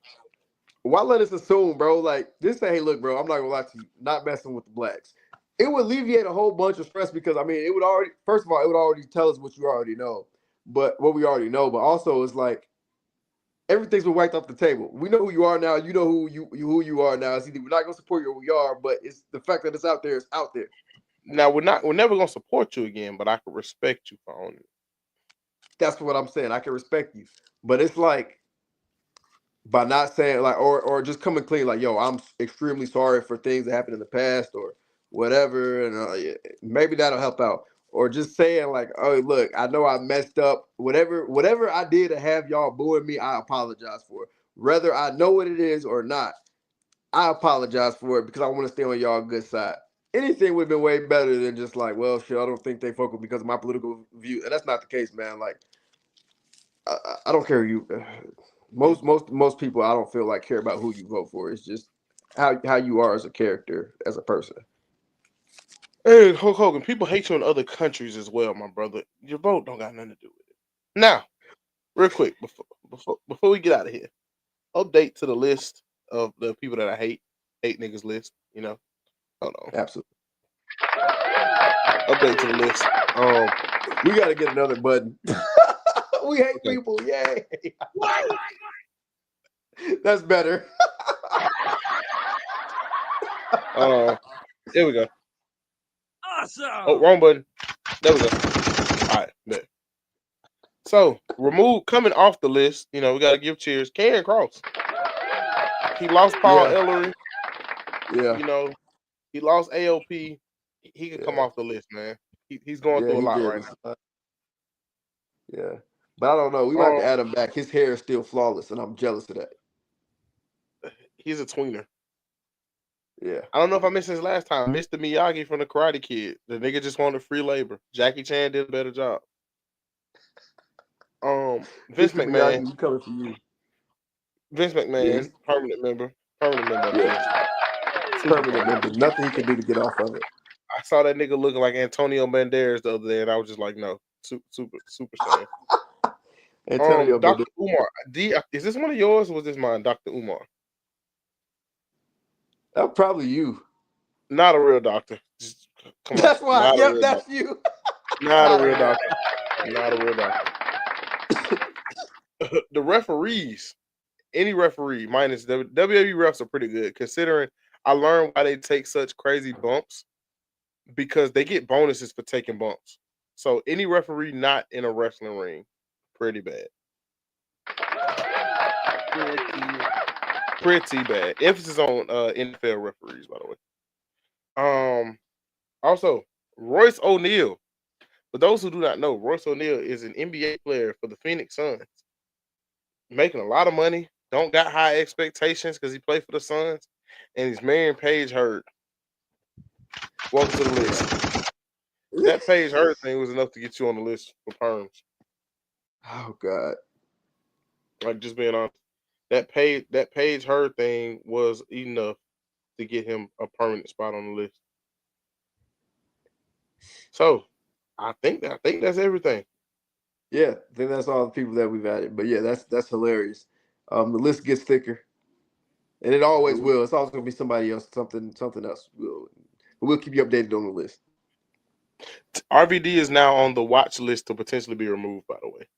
[SPEAKER 1] why let us assume, bro? Like, just say, hey, look, bro, I'm not gonna lie to you, not messing with the blacks. It would alleviate a whole bunch of stress because I mean, it would already, first of all, it would already tell us what you already know, but what we already know. But also, it's like everything's been wiped off the table. We know who you are now. You know who you are now. It's either we're not gonna support you or we are, but it's the fact that it's out there. It's out there.
[SPEAKER 2] Now we're never gonna support you again, but I can respect you for owning it.
[SPEAKER 1] That's what I'm saying. I can respect you, but it's like by not saying like or just coming clean like yo, I'm extremely sorry for things that happened in the past or whatever, and yeah, maybe that'll help out. Or just saying like, oh look, I know I messed up. Whatever I did to have y'all booing me, I apologize for it. Whether I know what it is or not, I apologize for it because I want to stay on y'all good side. Anything would have been way better than just like, well, shit, I don't think they fuck with me because of my political view, and that's not the case, man. Like, I don't care who you. Most people, I don't feel like care about who you vote for. It's just how you are as a character, as a person.
[SPEAKER 2] Hey, Hulk Hogan, people hate you in other countries as well, my brother. Your vote don't got nothing to do with it. Now, real quick, before we get out of here, update to the list of the people that I hate niggas list. You know, hold on,
[SPEAKER 1] Absolutely,
[SPEAKER 2] update to the list.
[SPEAKER 1] we got to get another button. We hate
[SPEAKER 2] Okay.
[SPEAKER 1] people, yay! That's better.
[SPEAKER 2] Here we go.
[SPEAKER 3] Awesome.
[SPEAKER 2] Oh, wrong button. There we go. All right, bet. So coming off the list. You know, we gotta give cheers. Karen Cross. He lost Paul
[SPEAKER 1] Yeah,
[SPEAKER 2] Ellery.
[SPEAKER 1] yeah,
[SPEAKER 2] You know, he lost AOP. He could come
[SPEAKER 1] yeah,
[SPEAKER 2] off the list, man. He's going
[SPEAKER 1] yeah.
[SPEAKER 2] through a
[SPEAKER 1] He
[SPEAKER 2] lot
[SPEAKER 1] did.
[SPEAKER 2] right now.
[SPEAKER 1] Yeah, but I don't know. We might have
[SPEAKER 2] Um,
[SPEAKER 1] to add him back. His hair is still flawless, and I'm jealous of that.
[SPEAKER 2] he's a tweener.
[SPEAKER 1] Yeah.
[SPEAKER 2] I don't know if I mentioned this last time. Mr. Miyagi from the Karate Kid. The nigga just wanted free labor. Jackie Chan did a better job. Vince
[SPEAKER 1] Mr. Miyagi,
[SPEAKER 2] McMahon.
[SPEAKER 1] we coming for you.
[SPEAKER 2] Vince
[SPEAKER 1] Yeah,
[SPEAKER 2] McMahon, permanent member. Permanent member of the list.
[SPEAKER 1] yeah.
[SPEAKER 2] Super
[SPEAKER 1] Permanent
[SPEAKER 2] permanent.
[SPEAKER 1] member. Nothing he can do to get off of it.
[SPEAKER 2] I saw that nigga looking like Antonio Banderas the other day, and I was just like, no, super shame.
[SPEAKER 1] Antonio Banderas.
[SPEAKER 2] Dr. Umar. Is this one of yours or was this mine? Dr. Umar.
[SPEAKER 1] That probably you.
[SPEAKER 2] Not a real doctor. Just, come on.
[SPEAKER 1] That's why.
[SPEAKER 2] Not a
[SPEAKER 1] Yep,
[SPEAKER 2] real
[SPEAKER 1] that's
[SPEAKER 2] doctor.
[SPEAKER 1] you.
[SPEAKER 2] Not a real doctor. Not a real doctor. The referees, any referee, minus WWE refs are pretty good, considering I learned why they take such crazy bumps, because they get bonuses for taking bumps. So any referee not in a wrestling ring, pretty bad. Pretty bad. Emphasis on NFL referees, by the way. Also, Royce O'Neal. For those who do not know, Royce O'Neal is an NBA player for the Phoenix Suns, making a lot of money. Don't got high expectations because he played for the Suns, and he's marrying Paige Heard. Welcome to the list. That Paige Heard thing was enough to get you on the list for perms.
[SPEAKER 1] Oh God.
[SPEAKER 2] Like, just being honest, that Paige Heard thing was enough to get him a permanent spot on the list. So, I think that's everything.
[SPEAKER 1] Yeah, I think that's all the people that we've added. But yeah, that's hilarious. The list gets thicker, and it always will. It's always gonna be somebody else, something else. We'll keep you updated on the list.
[SPEAKER 2] RVD is now on the watch list to potentially be removed, by the way.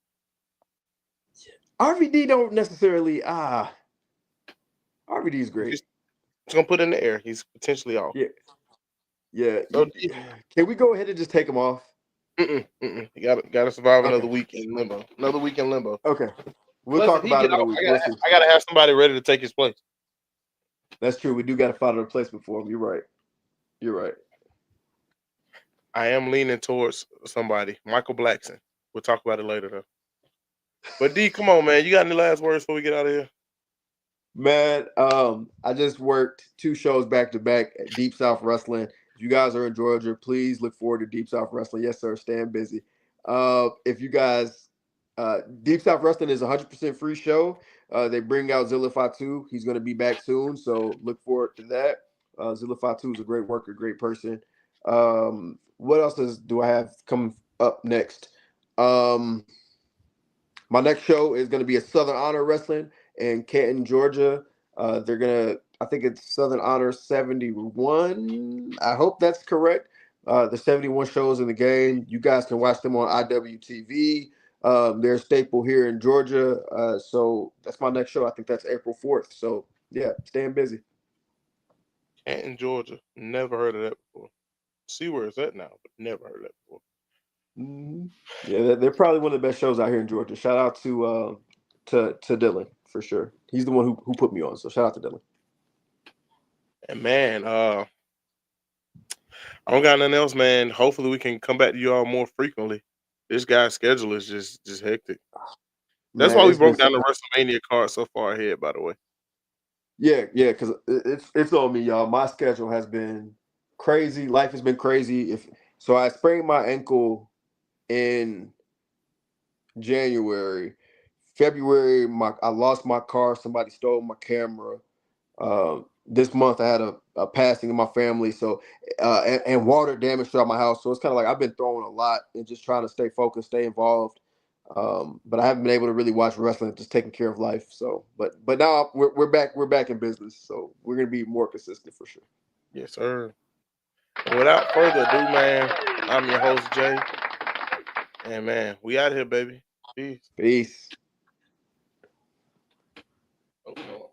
[SPEAKER 1] RVD don't necessarily RVD is great.
[SPEAKER 2] Just gonna put it in the air. He's potentially off.
[SPEAKER 1] Yeah.
[SPEAKER 2] So,
[SPEAKER 1] can we go ahead and just take him off?
[SPEAKER 2] You gotta survive another week in limbo. Another week in limbo.
[SPEAKER 1] Okay. We'll
[SPEAKER 2] Plus,
[SPEAKER 1] talk about it in a week.
[SPEAKER 2] I gotta have somebody ready to take his place.
[SPEAKER 1] That's true. We do gotta find a replacement for him. You're right.
[SPEAKER 2] I am leaning towards somebody. Michael Blackson. We'll talk about it later though. But D, come on, man. You got any last words before we get out of here?
[SPEAKER 1] Man, I just worked 2 shows back to back at Deep South Wrestling. If you guys are in Georgia, please look forward to Deep South Wrestling. Yes, sir. Staying busy. If you guys, Deep South Wrestling is a 100% free show. They bring out Zilla Fatu. He's going to be back soon, so look forward to that. Zilla Fatu is a great worker, great person. What else do I have coming up next? My next show is going to be at Southern Honor Wrestling in Canton, Georgia. They're gonna, I think it's Southern Honor 71. I hope that's correct. The 71 shows in the game. You guys can watch them on IWTV. They're a staple here in Georgia. So that's my next show. I think that's April 4th. So yeah, staying busy.
[SPEAKER 2] Canton, Georgia. Never heard of that before. See where it's at now, but never heard of that before.
[SPEAKER 1] Mm-hmm. Yeah, they're probably one of the best shows out here in Georgia. Shout out to Dylan for sure. He's the one who put me on. So shout out to Dylan.
[SPEAKER 2] And man, I don't got nothing else, man. Hopefully we can come back to you all more frequently. This guy's schedule is just hectic. That's why we broke down the WrestleMania card so far ahead, by the way.
[SPEAKER 1] Yeah, because it's on me, y'all. My schedule has been crazy. Life has been crazy. So I sprained my ankle in January. February, I lost my car. Somebody stole my camera. This month I had a passing in my family, so and water damage throughout my house. So it's kind of like I've been throwing a lot and just trying to stay focused, stay involved. But I haven't been able to really watch wrestling, just taking care of life. So, but now we're back in business. So we're gonna be more consistent for sure.
[SPEAKER 2] Yes, sir. And without further ado, man, I'm your host Jay, and man, we out here, baby. Peace.
[SPEAKER 1] Peace.
[SPEAKER 2] Oh,